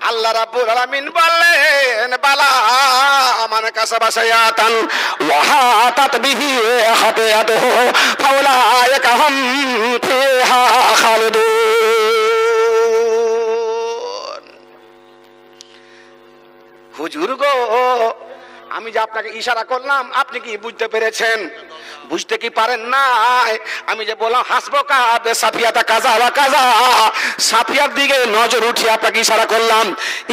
আল্লাহ রাব্বুল আলামিন বললেন বালা মান কাসাবা সাইয়াতান ওয়া হাতাত বিহি খাতিয়াতুহু ফাউলাইকা হুম ফিহা খালিদুন। হুজুর গো, আমি যে আপনাকে ইশারা করলাম আপনি কি বুঝতে পেরেছেন? বুঝতে কি পারেন না? আমি যে বললাম হাসবকা বে সাফিয়াতা কাজা ওয়া কাজা, সাফিয়ার দিকে নজর উঠিয়ে আপনাকে ইশারা করলাম,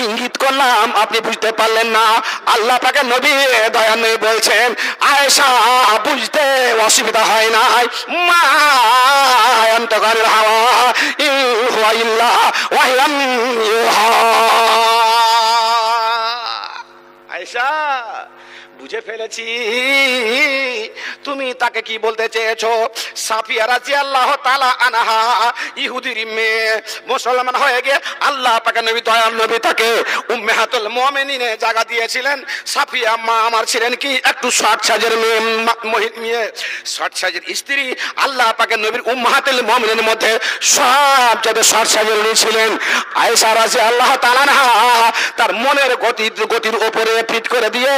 ইঙ্গিত করলাম, আপনি বুঝতে পারলেন না। আল্লাহ পাকে নবী দয়া নবী বলছেন আয়েশা বুঝতে অসুবিধা হয় না, মা আনতাগারিল হাওয়া ইন হুয়া ইল্লা ওয়াহিয়ান ইউহা। আয়েশা বুঝে ফেলেছি তুমি তাকে কি বলতে চেয়েছো। সাফিয়া রাদিয়াল্লাহু তাআলা আনহা ইহুদির মেয়ে, মুসলমান হয়ে গিয়ে আল্লাহ পাকে নবী দয়াল নবী তাকে উম্মাহাতুল মুমিনিনে জায়গা দিয়েছিলেন। সাফিয়া মা আমার ছিলেন কি একটু শর্ট সাইজের মেয়ে, শর্ট সাইজের স্ত্রী। আল্লাহ পাকে নবীর উম্মাহাতুল মুমিনিনের মধ্যে সবচেয়ে শর্ট সাইজের ছিলেন আয়েশা রাদিয়াল্লাহু তাআলা আনহা। তার মনের গতির উপরে ফিট করে দিয়ে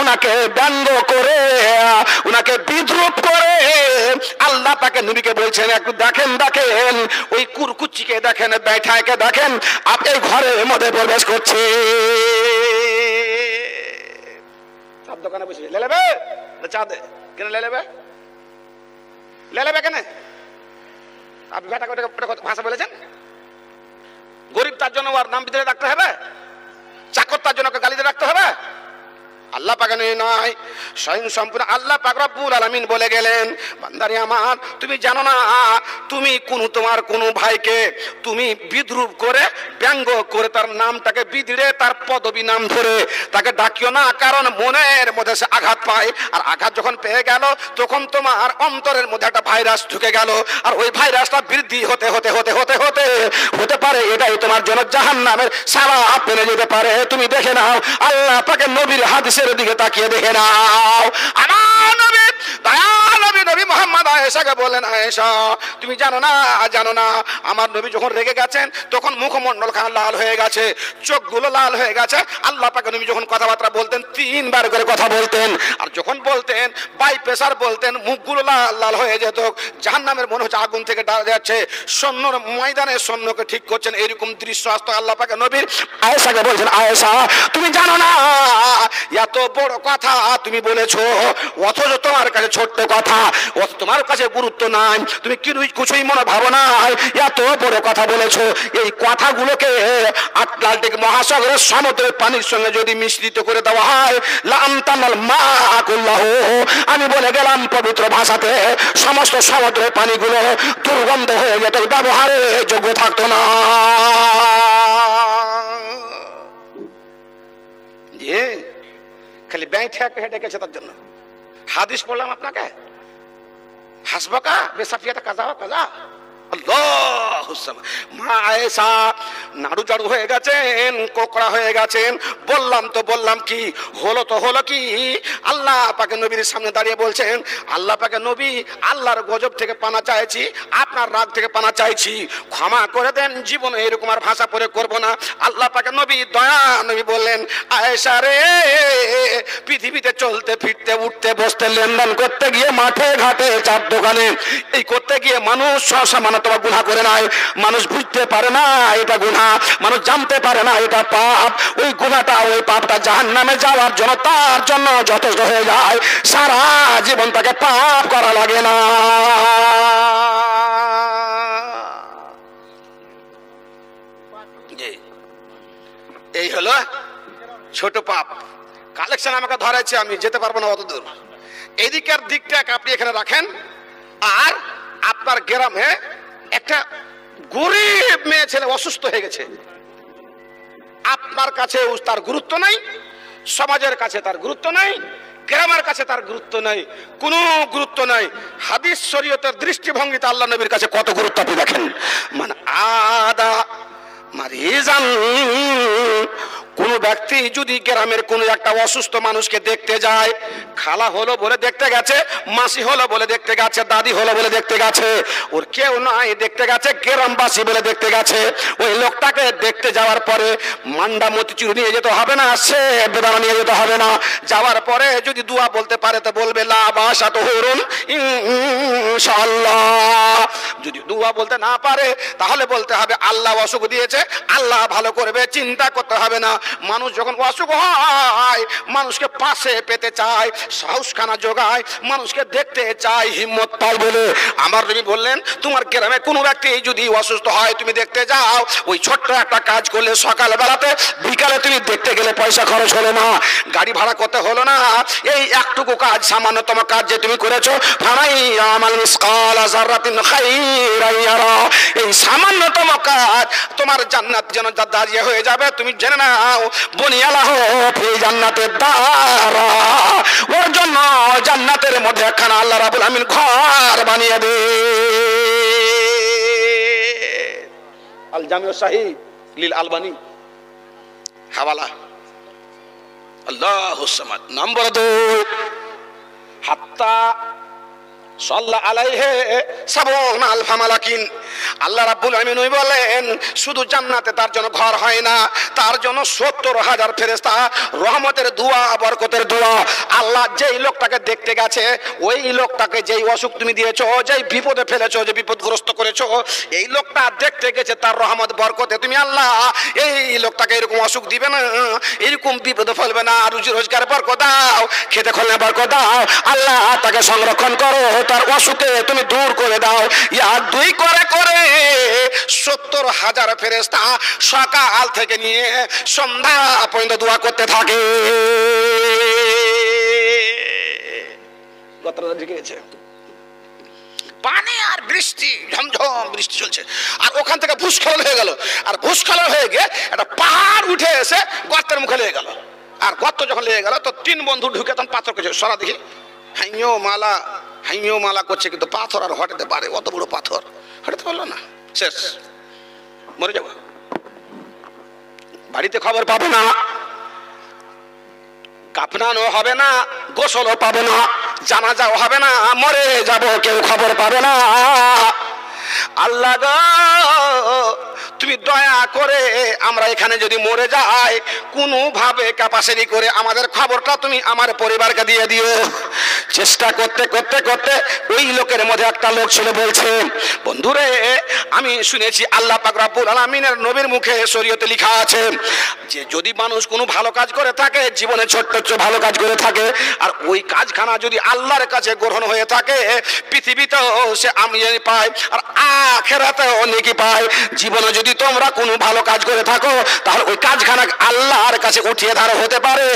উনাকে ব্যঙ্গ করে, উনাকে বিদ্রুপ করে আল্লাহ পাকে নবীকে বলছেন একটু দেখেন ওই কুরকুচিকে দেখেন, ব্যাঠাকে দেখেন, আপনি ঘরের মধ্যে প্রবেশ করছে। সব দোকানে বসে লেলেবে চা দে কেন, লেলেবে কেন? আপনি ব্যাটাকে ভাষা বলেছেন। গরিব তার জন্য ওর নাম ভিতরে রাখতে হবে, চাকর তার জন্য গালিতে রাখতে হবে? আল্লাহ পাক নয়, স্বয়ং সম্পূর্ণ আল্লাহ পাক রব্বুল আলামিন বলে গেলেন বান্দারে আমার, তুমি জানো না তুমি তোমার কোন ভাইকে তুমি বিদ্রুপ করে ব্যঙ্গ করে তার নামটাকে বিদিরে তার পদবী নাম ধরে তাকে ডাকিও না, কারণ মনের মধ্যে সে আঘাত পায়। আর আঘাত যখন পেয়ে গেল তখন তোমার অন্তরের মধ্যে একটা ভাইরাস ঢুকে গেল, আর ওই ভাইরাসটা বৃদ্ধি হতে হতে হতে হতে হতে হতে পারে এটাই তোমার জন্য জাহান্নামের সারাপ বেড়ে যেতে পারে। তুমি দেখে নাও, আল্লাহ পাকে নবীর হাদিসের দিকে তাকিয়ে দেখে নাও। আমার নবী দয়াল নবী মুহাম্মদ আয়েশাকে বলেন আয়েশা তুমি জানো না আমার নবী যখন রেগে গেছেন তখন মুখমণ্ডল খান লাল হয়ে গেছে, চোখগুলো লাল হয়ে গেছে। আল্লাহ পাক নবী যখন কথাবার্তা বলতেন 3 বার করে কথা বলতেন, আর যখন বলতেন বাই প্রেসার বলতেন মুখগুলো লাল লাল হয়ে যেত, জাহান্নামের মনে হচ্ছে আগুন থেকে ডাল যাচ্ছে, সৈন্যর ময়দানে সৈন্যকে ঠিক করছেন, এরকম দৃশ্য আসতো। আল্লাহ পাক নবীর আয়েশাকে বলছেন আয়েশা তুমি জানো না এত বড় কথা তুমি বলেছো, অথচ তোমার কাছে ছোট্ট কথা, অথচ তোমার কাছে গুরুত্ব নাই, তুমি কিছুই মনে ভাবো না, এত বড় কথা বলেছো। এই কথাগুলোকে আটলান্টিক মহাসাগরের সমুদ্রের পানির সঙ্গে যদি মিশ্রিত করে দেওয়া হয় লামতানাল মাকুল্লাহ, আমি বলে গেলাম পবিত্র ভাষাতে সমস্ত সমুদ্রের পানিগুলো দুর্গন্ধ হয়ে যেত, ব্যবহারের যোগ্য থাকতো না। খালি ব্যাংক হেঁটে গেছে তার জন্য হাদিস পড়লাম আপনাকে, হাসবাকা বেসাফিয়াতা কাজা কাজা। মা আয়েশা নাড়ু চাড়ু হয়ে গেছেন, কোকড়া হয়ে গেছেন। বললাম কি হলো কি, আল্লাহ পাকে নবীর সামনে দাঁড়িয়ে বলছেন আল্লাহ পাকে নবী আল্লাহর গজব থেকে পানা চাইছি, আপনার রাগ থেকে পানা চাইছি, ক্ষমা করে দেন, জীবনে এরকম আর ভাষা প্রয়োগ করবো না। আল্লাহ পাকে নবী দয়া নবী বললেন আয়েশা রে, পৃথিবীতে চলতে ফিরতে উঠতে বসতে লেনদেন করতে গিয়ে মাঠে ঘাটে চার দোকানে এই করতে গিয়ে মানুষ সসামান্য তোমার গুনাহ করে নাই, মানুষ বুঝতে পারে না এটা গুনাহ, মানুষ জানতে পারে না এটা পাপ। ওই গুনাহটা ওই পাপটা জাহান্নামে যাওয়ার জন্য তার জন্য যথেষ্ট হয়ে যায়, সারা জীবন তাকে পাপ করা লাগে না। এই হলো ছোট পাপ। কালেকশন আমাকে ধরেছে, আমি যেতে পারবো না অত দূর। এদিকের দিকটা আপনি এখানে রাখেন। আর আপনার গ্রামে একটা গরিব মেয়ে ছেলে অসুস্থ হয়ে গেছে, আপনার কাছে তার গুরুত্ব নাই, সমাজের কাছে তার গুরুত্ব নাই, গ্রামের কাছে তার গুরুত্ব নাই, কোনো গুরুত্ব নাই। হাদিস শরীয়তের দৃষ্টিভঙ্গিতে আল্লাহ নবীর কাছে কত গুরুত্ব আপনি দেখেন। মানে আদা মারিজান, কোন ব্যক্তি যদি গ্রামের কোনো একটা অসুস্থ মানুষকে দেখতে যায়, খালা হলো বলে দেখতে গেছে, মাসি হলো বলে দেখতে গেছে, দাদি হলো বলে দেখতে গেছে, ওর কেউ নাই দেখতে গেছে, গ্রামবাসী বলে দেখতে গেছে, ওই লোকটাকে দেখতে যাওয়ার পরে মান্ডা মতিচুর নিয়ে যেতে হবে না, সে বেদানা নিয়ে যেতে হবে না। যাওয়ার পরে যদি দোয়া বলতে পারে তো বলবে লা বাসা তহুরুন ইনশাআল্লাহ। যদি দোয়া বলতে না পারে তাহলে বলতে হবে আল্লাহ অসুখ দিয়েছে, আল্লাহ ভালো করবে, চিন্তা করতে হবে না। মানুষ যখন অসুখ হয় মানুষকে পাশে পেতে চায়, সাহসখানা যোগায়, মানুষকে দেখতে চায়, হিম্মত পায় বলে আমার নবী বললেন তোমার গ্রামে কোনো ব্যক্তি যদি অসুস্থ হয় তুমি দেখতে যাও, ওই ছোট্ট একটা কাজ করলে সকাল বেলাতে বিকালে তুমি দেখতে গেলে পয়সা খরচ হলো না, গাড়ি ভাড়া করতে হলো না। এই একটুকু কাজ, সামান্যতম কাজ যে তুমি করেছো, ফানাই আমাল মিসকালা যাররাতিন খাইরান ইয়ারা, এই সামান্যতম কাজ তোমার জান্নাত যেন দাঁড়িয়ে হয়ে যাবে। তুমি জেনে নাও বুনিয়ালাহু ফি জান্নাতিদ দারা, ওর জন্য জান্নাতের মধ্যে একখানা আল্লাহ রাব্বুল আমিন ঘর বানিয়ে দে। আল জামিউ সাহিহ লিল আলবানী হাওয়ালা। আল্লাহুস সামাদ। নম্বর 2, হাত্তা সাল্লা আলাইহি সাবউনা আলফা মালাকিন। আল্লাহ রাব্বুল আমিন বলেন শুধু জান্নাতে তার জন্য ঘর হয় না, তার জন্য 70,000 ফেরেশতা রহমতের দোয়া, বরকতের দোয়া। আল্লাহ যেই লোকটাকে দেখতে গেছে, ওই লোকটাকে যেই অসুখ তুমি দিয়েছো, যেই বিপদে ফেলেছো, যে বিপদগ্রস্ত করেছো, এই লোকটা দেখতে গেছে, তার রহমত বরকতে তুমি আল্লাহ এই লোকটাকে এরকম অসুখ দিবে না, এরকম বিপদে ফেলবে না, রুজি রোজগার বরকত দাও, খেতে খোলনে বরকত দাও, আল্লাহ তাকে সংরক্ষণ করো, তার অসুখে তুমি দূর করে দাও। ইয়া 2 করে করে 70,000 ফেরেশতা সকাল থেকে নিয়ে সন্ধ্যা পর্যন্ত দোয়া করতে থাকে। গতরা ঢেকেছে পানি আর বৃষ্টি, ঝমঝম বৃষ্টি চলছে, আর ওখান থেকে ভূস্খলন হয়ে গেল, আর ভূস্খলন হয়ে গিয়ে একটা পাহাড় উঠে এসে গর্তের মুখে লেগে গেল। আর গর্ত যখন লেগে গেল তো 3 বন্ধু ঢুকে তখন পাথর করছে, সরা দেখি হাইও মালা করছে, কিন্তু পাথর আর হটাতে পারে? অত বড় পাথর হটাতে পারলো না, শেষ, মরে যাবো। বাড়িতে খবর পাবে না, কাফনানো হবে না, গোসলও পাবে না, জানাজাও হবে না, মরে যাব, কেউ খবর পাবে না। আল্লাহ গো তুমি দয়া করে আমরা এখানে যদি মরে যাই, কোনোভাবে ক্যাপাসিটি করে আমাদের খবরটা তুমি আমার পরিবারকে দিয়ে দিও। চেষ্টা করতে করতে করতে ওই লোকের মধ্যে একটা লোক ছিল, বলছে বন্ধুরে আমি শুনেছি আল্লাহ পাক রব্বুল আলামিনের নবীর মুখে শরীয়তে লেখা আছে যে যদি মানুষ কোনো ভালো কাজ করে থাকে, জীবনে ছোট্ট ছোট ভালো কাজ করে থাকে, আর ওই কাজখানা যদি আল্লাহর কাছে গ্রহণ হয়ে থাকে, পৃথিবীতেও সে আমিয়ানি পায় আর আখিরাতেও নেকি পায়। জীবনে যদি তোমরা কোনো ভালো কাজ করে থাকো, তাহলে ওই কাজখানা আল্লাহর কাছে উঠিয়ে ধরা হতে পারে,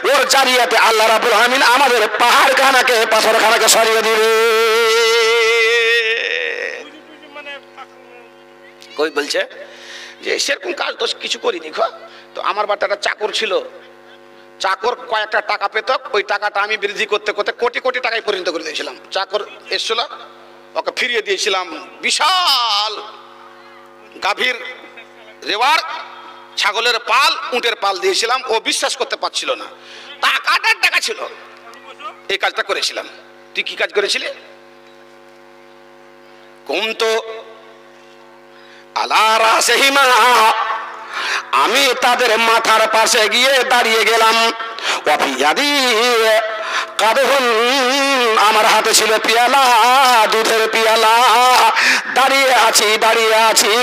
ওর জারিয়াতে আল্লাহ রাব্বুল আমিন আমাদের পাহাড়খানাকে, পাথরখানাকে সরিয়ে দিবে। কই বলছে যে সেরকম কাজ তো কিছু করিনি। তো আমার বাড়িতে একটা চাকর ছিল, চাকর কয়েকটা টাকা পেত, ওই টাকাটা আমি বৃদ্ধি করতে করতে কোটি কোটি টাকায় পরিণত করে দিয়েছিলাম। চাকর এসছিল, ওকে ফিরিয়ে দিয়েছিলাম বিশাল গাভীর রেওয়ার, ছাগলের পাল, উটের পাল দিয়েছিলাম। ও বিশ্বাস করতে পারছিল না, টাকাটার টাকা ছিল। এই কাজটা করেছিলাম। তুই কি কাজ করেছিলি? কুমতো আলা রাসিহিমা, আমি তাদের মাথার পাশে গিয়ে দাঁড়িয়ে গেলাম। ওয়াফিয়াদি কাদহুন, আমার হাতে ছিল পিয়ালা, দুধের পিয়ালা। দাঁড়িয়ে আছি,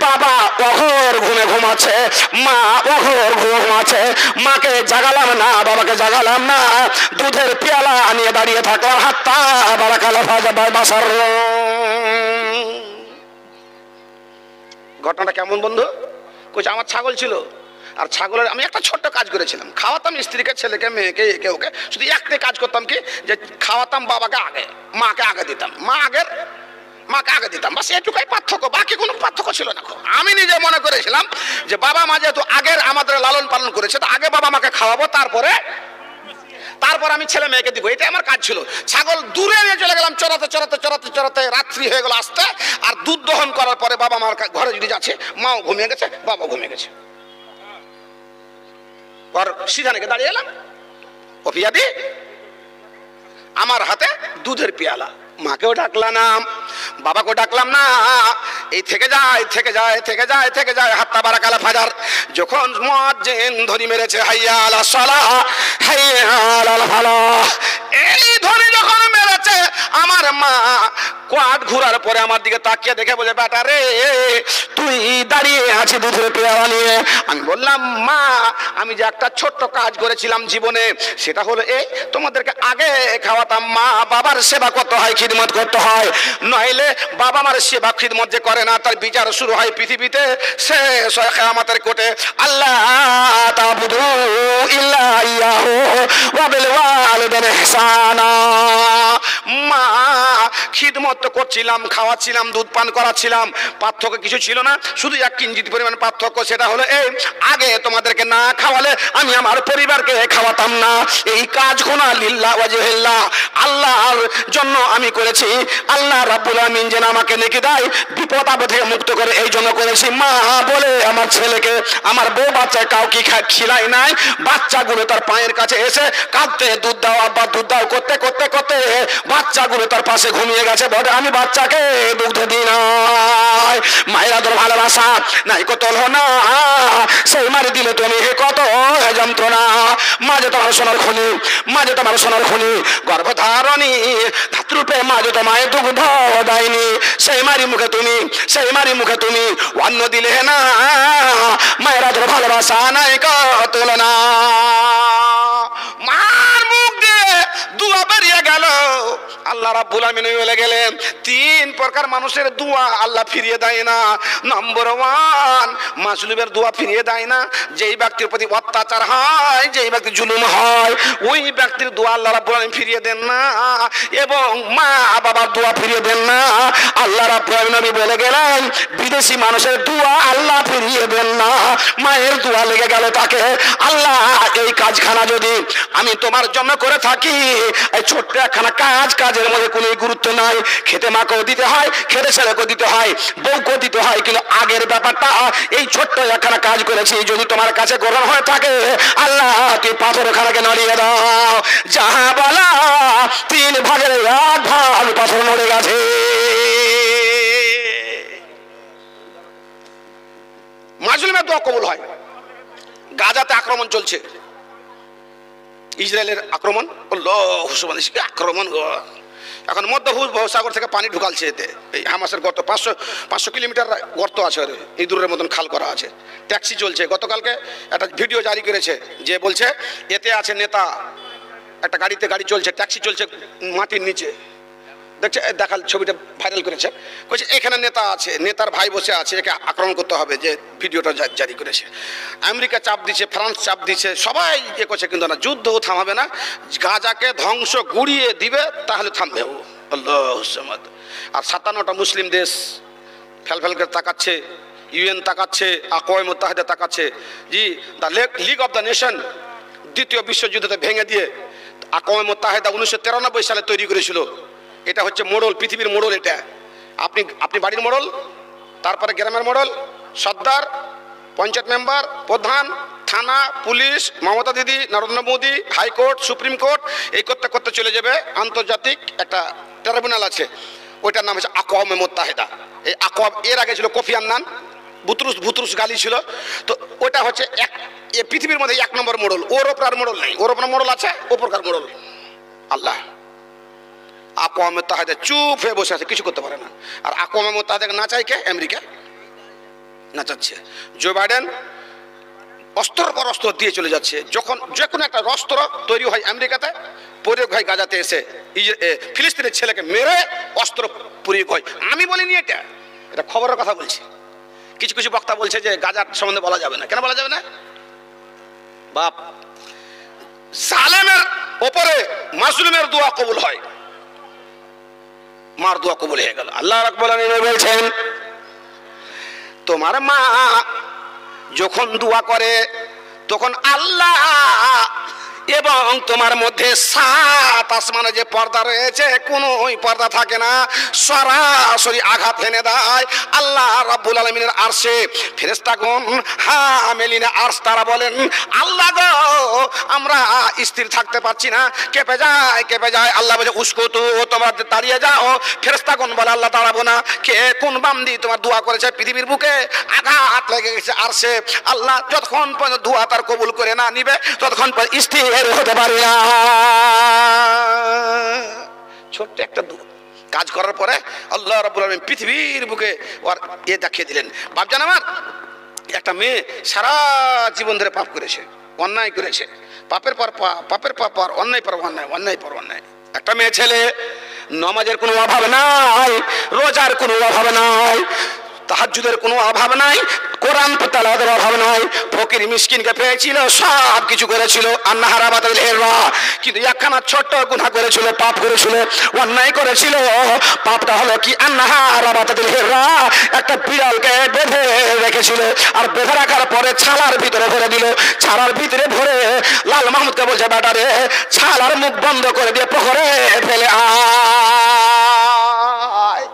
বাবা অঘোর ঘুমে ঘুমাচ্ছে, মা অঘোর ঘুমাচ্ছে। মাকে জাগালাম না, বাবাকে জাগালাম না, দুধের পিয়ালা নিয়ে দাঁড়িয়ে থাকলাম। হাত্তা বারাকাল বাসার। ঘটনাটা কেমন বন্ধু? কইছে আমার ছাগল ছিল, আর ছাগলের আমি একটা ছোট্ট কাজ করেছিলাম, খাওয়াতাম স্ত্রীকে, ছেলেকে, মেয়েকে, একে ওকে। শুধু একটাই কাজ করতাম কি, যে খাওয়াতাম বাবাকে আগে, মাকে আগে দিতাম, মাকে আগে দিতাম, বাস এটুকুই পার্থক্য, বাকি কোনো পার্থক্য ছিল না। আমি নিজে মনে করেছিলাম যে বাবা মা যেহেতু আগের আমাদের লালন পালন করেছে, তো আগে বাবা মাকে খাওয়াবো, তারপরে আমি ছেলে মেয়েকে দিব, এটাই আমার কাজ ছিল। ছাগল দূরে নিয়ে চলে গেলাম, চড়াতে রাত্রি হয়ে গেল আসতে। আর দুধ দহন করার পরে বাবা মার ঘরে যদি যাচ্ছে, মাও ঘুমিয়ে গেছে, বাবাও ঘুমিয়ে গেছে। ওর সিধা নেকে দাঁড়িয়ে এলাম, ও পিয়াদি আমার হাতে দুধের পেয়ালা, মাকেও ডাকলাম না, বাবাকেও ডাকলাম না, এই থেকে যায় থেকে যায় থেকে যায় থেকে যায় হাত্তা বারাকালা ফাজার। যখন মুয়াজ্জিন ধ্বনি মেরেছে হাইয়া আলাস সালাহ হাইয়া আলাল ফালাহ, এই ধ্বনি যখন মেরেছে আমার মা কোয়াট ঘুরার পরে আমার দিকে তাকিয়ে দেখে বলে, বেটা রে তুই দাঁড়িয়ে আছিস দুধের পেয়ালা নিয়ে। আমি বললাম, মা আমি যে একটা ছোট্ট কাজ করেছিলাম জীবনে, সেটা হলো এই তোমাদেরকে আগে খাওয়াতাম। মা বাবার সেবা করতে হয়, খিদমত করতে হয়, নইলে বাবা মার সেবা খিদমত যে করে না তার বিচার শুরু হয় পৃথিবীতে, শেষ হয় কিয়ামতের কোটে। আল্লাহ তা'বুদু ইল্লা ইয়াহু ওয়া বিল ওয়ালিদাইনি ইহসানা। মা খিদমত করছিলাম, খাওয়াচ্ছিলাম, দুধ পান করাচ্ছিলাম, পার্থক্য কিছু ছিল না, শুধু এক কিঞ্চিত পরিমাণ পার্থক্য, সেটা হলো এই আগে তোমাদেরকে না খাওয়ালে আমি আমার পরিবারকে খাওয়াতাম না। এই কাজ কোনা লিল্লাহ ওয়াজহিল্লাহ, আল্লাহর জন্য আমি করেছি, আল্লাহ রাব্বুল আমিন যেন আমাকে নেকি দেয়, বিপদ আপদ থেকে মুক্ত করে, এই জন্য করেছি। মা বলে আমার ছেলেকে, আমার বউ বাচ্চা কাউকে খিলাই নাই, বাচ্চাগুলো তার পায়ের কাছে এসে কাঁদতে, দুধ দাও আব্বা দুধ দাও করতে করতে করতে বাচ্চাগুলো তার পাশে ঘুমিয়ে গেছে, বলে আমি বাচ্চাকে দুধ দিই নাই। মায়ের আদর ভালোবাসা নাই কত না, সেই মারি দিলে তুমি কত যন্ত্রণা। মাঝে তোমার সোনার খনি, মাঝে তোমার সোনার খনি, গর্ভধারণী ধাত্রুপে মাঝে তোমায় দুগ্ধ দেয়নি, সেই মারি মুখে তুমি, সেই মারি মুখে তুমি অন্ন দিলে না, মায়ের আদর ভালোবাসা নাই কত না। মার মুখ দিয়ে দুয়া বেরিয়ে গেল, আল্লাহ রাব্বুল আমিন বলে গেলেন তিন প্রকার মানুষের দোয়া আল্লাহ ফিরিয়ে দেয় না। নম্বর 1, মাজলুমের দোয়া ফিরিয়ে দেয় না। যেই ব্যক্তির প্রতি অত্যাচার হয়, যেই ব্যক্তি জুলুম হয়, ওই ব্যক্তির দোয়া আল্লাহ রাব্বুল আমিন ফিরিয়ে দেন না, এবং মা বাবার দোয়া ফিরিয়ে দেন না। আল্লাহ রাব্বুল আমিন বলে গেলেন বিদেশি মানুষের দোয়া আল্লাহ ফিরিয়ে দেন না। মায়ের দোয়া লেগে গেল তাকে, আল্লাহ এই কাজখানা যদি আমি তোমার জন্য করে থাকি, এই ছোট্ট একখানা কাজ, কাজের মধ্যে কোনো গুরুত্ব নাই, খেতে মাকেও দিতে হয়, খেতে ছেলেকেও দিতে হয়, বউকেও দিতে হয়, কিন্তু আগের ব্যাপারটা এই ছোট্ট একখানা কাজ করেছি যদি তোমার কাছে গ্রহণ হয়ে থাকে, আল্লাহ তুই পাথর খানাকে নড়িয়ে দাও। যাহা বলা 3 ভাগের 1 ভাগ পাথর নড়ে গেছে। মাজলুমের দোয়া কবুল হয়। গাজাতে আক্রমণ চলছে, ইসরায়েলের আক্রমণ, আল্লাহু সুবহানাহু আক্রমণ। এখন মধ্যসাগর থেকে পানি ঢুকালছে এতে, এই হামাসের গর্ত 500 কিলোমিটার গর্ত আছে, ইঁদুরের মতন খাল করা আছে, ট্যাক্সি চলছে। গতকালকে একটা ভিডিও জারি করেছে, যে বলছে এতে আছে নেতা, একটা গাড়িতে গাড়ি চলছে, ট্যাক্সি চলছে মাটির নিচে, দেখছে, দেখাল ছবিটা ভাইরাল করেছে, বলছে এখানে নেতা আছে, নেতার ভাই বসে আছে, একে আক্রমণ করতে হবে, যে ভিডিওটা জারি করেছে। আমেরিকা চাপ দিচ্ছে, ফ্রান্স চাপ দিচ্ছে, সবাই ইয়ে করছে, কিন্তু না, যুদ্ধ থামাবে না, গাজাকে ধ্বংস গুড়িয়ে দিবে, তাহলে থামবে ও। আল্লাহু সামাদ। আর 57টা মুসলিম দেশ ফেল করে তাকাচ্ছে, ইউএন তাকাচ্ছে, আকওয়ামে মুত্তাহিদা তাকাচ্ছে। জি, the league of the nation দ্বিতীয় বিশ্বযুদ্ধতে ভেঙে দিয়ে আকওয়ামে মুত্তাহিদা 1993 সালে তৈরি করেছিল। এটা হচ্ছে মোড়ল, পৃথিবীর মোড়ল এটা। আপনি বাড়ির মোড়ল, তারপরে গ্রামের মোড়ল, সর্দার, পঞ্চায়েত মেম্বার, প্রধান, থানা, পুলিশ, মমতা দিদি, Narendra Modi, high court, supreme court, এই করতে করতে চলে যাবে আন্তর্জাতিক একটা ট্রাইব্যুনাল আছে, ওইটার নাম হচ্ছে আকওয়ামে মুত্তাহিদা। এই আকওয়াম, এর আগে ছিল কোফি আন্নান, বুতরুস গালি ছিল। তো ওটা হচ্ছে পৃথিবীর মধ্যে 1 নম্বর মোড়ল, ওর ওপর আর মোড়ল নেই, ওর ওপর মোড়ল আছে, ওপরকার মোড়ল আল্লাহ। আকওয়ামে মুত্তাহিদা চুপ হয়ে বসে আছে, কিছু করতে পারে না। আর আকওয়ামে মুত্তাহিদাকে নাচায় কে? আমেরিকা নাচাচ্ছে। জো বাইডেন অস্ত্রের পর অস্ত্র দিয়ে চলে যাচ্ছে। যখন যে কোনো একটা অস্ত্র তৈরি হয় আমেরিকাতে, প্রয়োগ হয় গাজাতে এসে, ফিলিস্তিনের ছেলেকে মেরে অস্ত্র প্রয়োগ হয়। আমি বলিনি, এটা খবরের কথা বলছি। কিছু কিছু বক্তা বলছে যে গাজার সম্বন্ধে বলা যাবে না। কেন বলা যাবে না? বাপ, জালেমের ওপরে মাজলুমের দোয়া কবুল হয়, মার দোয়া কবুল হয়ে গেল। আল্লাহ রাব্বুল আলামিন বলছেন, তোমার মা যখন দোয়া করে তখন আল্লাহ এবং তোমার মধ্যে 7 আসমানে যে পর্দা রয়েছে কোনো পর্দা থাকে না, সরাসরি আঘাত এনে দেয় আল্লাহ রাব্বুল আলামিনের আরশে। ফেরেশতাগণ হামিলিনে আরশ তারা বলেন, আল্লাহ গো আমরা স্থির থাকতে পারছি না, কেঁপে যায়। আল্লাহ বলে উস্কুতু, তোমরা দাঁড়িয়ে যাও। ফেরেশতাগণ বলে আল্লাহ দাঁড়াবো না। কে কোন বান্দি তোমার দোয়া করেছে পৃথিবীর বুকে আঘাত লেগে গেছে আরশে, আল্লাহ যতক্ষণ পর্যন্ত দোয়া তার কবুল করে না নিবে ততক্ষণ পর্যন্ত স্থির হতে পারি না। ছোট্ট একটা কাজ করার পরে আল্লাহ রাব্বুল আলামিন পৃথিবীর বুকে ওর দেখিয়ে দিলেন। বাপজান আমার, একটা মেয়ে সারা জীবন ধরে পাপ করেছে, অন্যায় করেছে, পাপের পর অন্যায় পর অন্যায়। একটা মেয়ে ছেলে, নামাজের কোনো অভাব নাই, রোজার কোনো অভাব নাই, তাহাজ্জুদের কোনো অভাব নাই, কোরআন তেলাওয়াতের অভাব নাই, ফকির মিসকিনকে পেয়েছিল, সব কিছু করেছিল, আন্নাহারাবাতিল হিররা। কিন্তু একখানা ছোট্ট গুনাহ করেছিল, পাপ করেছিল, অন্যায় করেছিল। পাপটা হলো কি? আন্নাহারাবাতিল হিররা, একটা বিড়ালকে বেঁধে রেখেছিল, আর বেঁধে রাখার পরে ছালার ভিতরে ভরে দিল। ছালার ভিতরে ভরে লাল মাহমুদকে বলছে, বেটারে ছালার মুখ বন্ধ করে দিয়ে পুকুরে ফেলে আয়।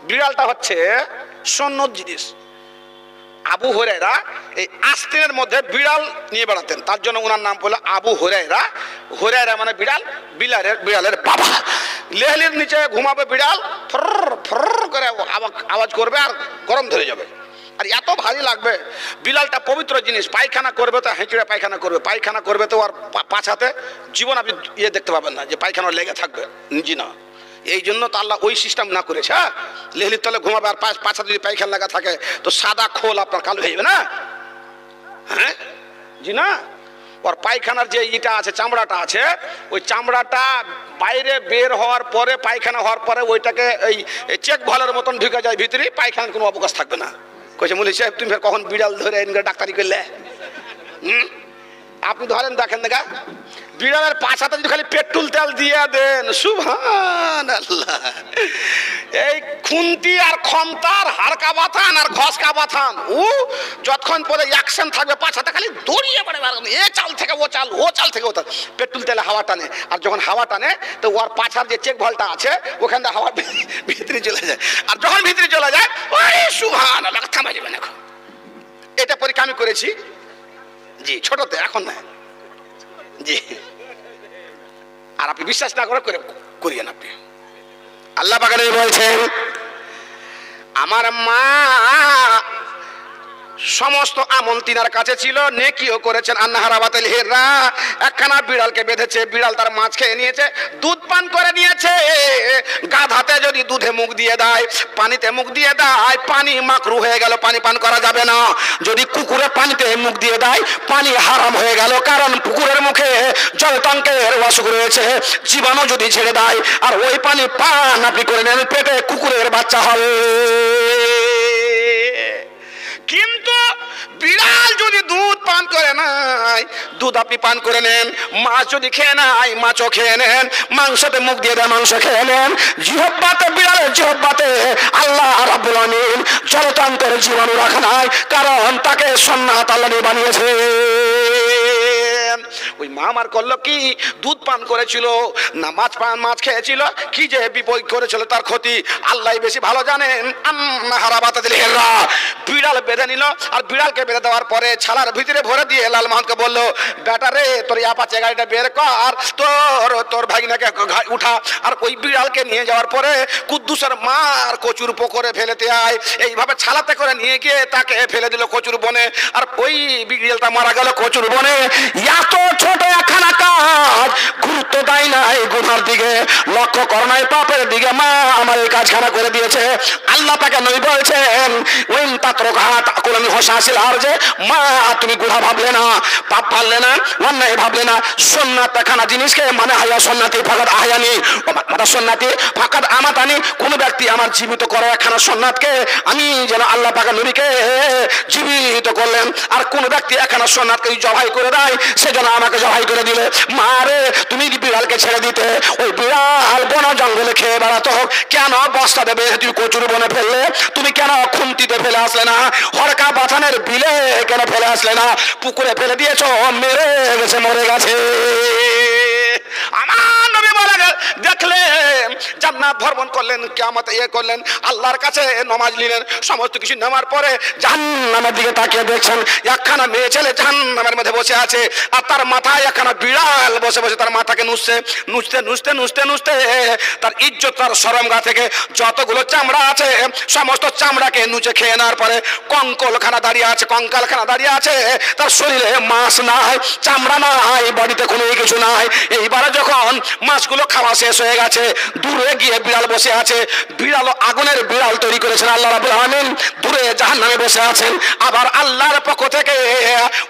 বিড়ালটা হচ্ছে সন্ন্যত জিনিস। আবু হুরায়রা এই আস্তিনের মধ্যে বিড়াল নিয়ে বেড়াতেন, তার জন্য ওনার নাম হলো আবু হুরায়রা। হুরায়রা মানে বিড়াল, বিড়ালের বাবা। লেহলির নিচে ঘুমাবে বিড়াল, ফর ফর করে আওয়াজ করবে আর গরম ধরে যাবে, আর এত ভারী লাগবে। বিড়ালটা পবিত্র জিনিস, পায়খানা করবে তো হেঁচড়ে পায়খানা করবে তো আর পাছাতে জীবন আপনি দেখতে পাবেন না যে পায়খানা লেগে থাকবে, জি না। এই জন্য তো আল্লাহ ওই সিস্টেম না করেছে। হ্যাঁ, লেহলির তলে ঘুমাবে আর পাছা যদি পায়খানা লাগা থাকে তো সাদা খোল আপনার কালো হয়ে যাবে না। হ্যাঁ জি না, ওর পায়খানার যে ইটা আছে, চামড়াটা আছে, ওই চামড়াটা বাইরে বের হওয়ার পরে, পায়খানা হওয়ার পরে ওইটাকে এই চেক ভালের মতন ঢুকে যায় ভিতরে, পায়খানার কোনো অবকাশ থাকবে না। কইছে মুলি সাহেব তুমি ফের কখন বিড়াল ধরে ডাক্তারি করলে? আপনি ধরেন, দেখেন দেখা বিড়ালের পাছাতে যদি খালি পেট্রোল তেল দিয়ে দেন, সুবহানাল্লাহ, এই খুন্তি আর খন্তার হাড়কা বাথান আর ঘসকা বাথান, ও যতক্ষণ পরে অ্যাকশন থাকবে পাছাতে খালি দড়িয়ে পড়ে, এ চাল থেকে ও চাল, ও চাল থেকে ও চাল। পেট্রোল তেলে হাওয়া টানে, আর যখন হাওয়া টানে তো ওর পাছার যে চেক ভলটা আছে ওখান থেকে হাওয়া ভিতরে চলে যায়, আর যখন ভিতরে চলে যায় ওরে সুবহানাল্লাহ, থামা যাবে না। এটা পরীক্ষা আমি করেছি জি, ছোটতে, এখন না জি। আর আপনি বিশ্বাস না করে করিয়েন আপনি। আল্লাহ পাক বলছেন, আমার মা সমস্ত আমল তিনার কাছে ছিল, নেকিও করেছেন। আন্নাহারাবাতিল হিররা, একখানা বিড়ালকে বেঁধেছে, বিড়াল তার মাছ খেয়ে নিয়েছে, দুধ পান করে নিয়েছে। গাধাতে যদি দুধে মুখ দিয়ে দেয়, পানিতে মুখ দিয়ে দেয়, পানি মাকরু হয়ে গেল, পানি পান করা যাবে না। যদি কুকুরে পানিতে মুখ দিয়ে দেয়, পানি হারাম হয়ে গেল, কারণ কুকুরের মুখে জলতঙ্কের অসুখ রয়েছে। জীবাণু যদি ছেড়ে দেয় আর ওই পানি পান আপনি করে নেন, পেটে কুকুরের বাচ্চা হবে। কিন্তু বিড়াল যদি দুধ পান করে নাই, দুধ আপনি পান করে নেন, মাছ যদি খেয়ে নাই, মাছও খেয়ে নেন, মাংসতে মুখ দিয়ে দেয়, মাংস খেয়ে নেন। জিহ্বাতে, বিড়ালের জিহ্বাতে আল্লাহ রাব্বুল আলামিন জলতন্ত্রের জীবাণু রাখা নাই, কারণ তাকে সুন্নাত আল্লাহ বানিয়েছে। ওই মা আমার করলো কি? দুধ পান করেছিল না মাছ খেয়েছিল, কি যে বিপদ করেছিল তার ক্ষতি আল্লাহ বেশি ভালো জানেন। আন্নাহারাবাতিল হিররা, বিড়াল বেঁধে নিল, আর বিড়ালকে বেঁধে দেওয়ার পরে ছালার ভিতরে ভরে দিয়ে লাল মাহমুদকে বললো, বেটা রে তোর অ্যাপাচে গাড়িটা বের কর, তোর ভাগিনাকে উঠা, আর ওই বিড়ালকে নিয়ে যাওয়ার পরে কুদ্দুসের মার কচুর পুকুরে ফেলেতে আয়। এইভাবে ছালাতে করে নিয়ে গিয়ে তাকে ফেলে দিল কচুর বনে, আর ওই বিড়ালটা মারা গেল কচুর বনে। এত ছোট একখানা কাজ গুরুত্ব দেয় না এই গুনার দিকে, লক্ষ্য কর নাই পাপের দিকে। মা আমার এই কাজখানা করে দিয়েছে। আল্লাহ তাকে নবী বলছেন, ওইন তাতরুকহা তাকুলুন হোসাসিল আরজে, মা তুমি গুনাহ ভাবলে না, পাপ ভাবলে না, অন্যায় ভাবলে না। সুন্নাত খানা জিনিসকে মানে হায়া সুন্নাতি ফাকাদ আহয়ানি ওয়া সুন্নাতি ফাকাদ আমাতানি। কোন ব্যক্তি আমার জীবিত করে একখানা সুন্নাতকে, আমি যেন আল্লাহ পাকের নবীকে জীবিত করলেন, আর কোন ব্যক্তি একখানা সুন্নাতকে জবাই করে দেয়, সেজন্য আমাকে জবাই করে দিলে। মারে তুমি বিড়ালকে ছেড়ে দিতে, ওই বিড়াল বন জঙ্গলে খেয়ে বেড়াতো, কেন বস্তা দেবে তুই কচুর বনে ফেললে? তুমি কেন খুন্তিতে ফেলে আসলে না? হরকা বাথানের বিলে কেন ফেলে আসলে না? পুকুরে ফেলে দিয়েছো, মেরে গেছে, মরে গেছে। আমার নবী বলে দেখলেন, জান্নাত ভ্রমণ করলেন, কিয়ামতে করলেন, আল্লাহর কাছে নামাজ নিলেন, সমস্ত কিছু নেওয়ার পরে জাহান্নামের দিকে তাকিয়ে দেখছেন একখানা মেয়ে ছেলে জাহান্নামের মধ্যে বসে আছে, আর তার মাথায় একখানা বিড়াল বসে বসে তার মাথাকে নুচতে নুচতে নুচতে নুচতে নুচতে তার ইজ্জত, তার শরমগা থেকে যতগুলো চামড়া আছে সমস্ত চামড়াকে নুচে খেয়ে নেওয়ার পরে কঙ্কালখানা দাঁড়িয়ে আছে, কঙ্কালখানা দাঁড়িয়ে আছে, তার শরীরে মাছ নাই, চামড়া নাই, বডিতে কোনো কিছু নাই। এইবারে যখন মাছগুলো খাওয়া শেষ হয়ে গেছে, দূরে গিয়ে বিড়াল বসে আছে, বিড়াল আগুনের বিড়াল তৈরি করেছেন আল্লাহ রাব্বুল আলামিন, দূরে জাহান্নামে বসে আছেন। আবার আল্লাহর পক্ষ থেকে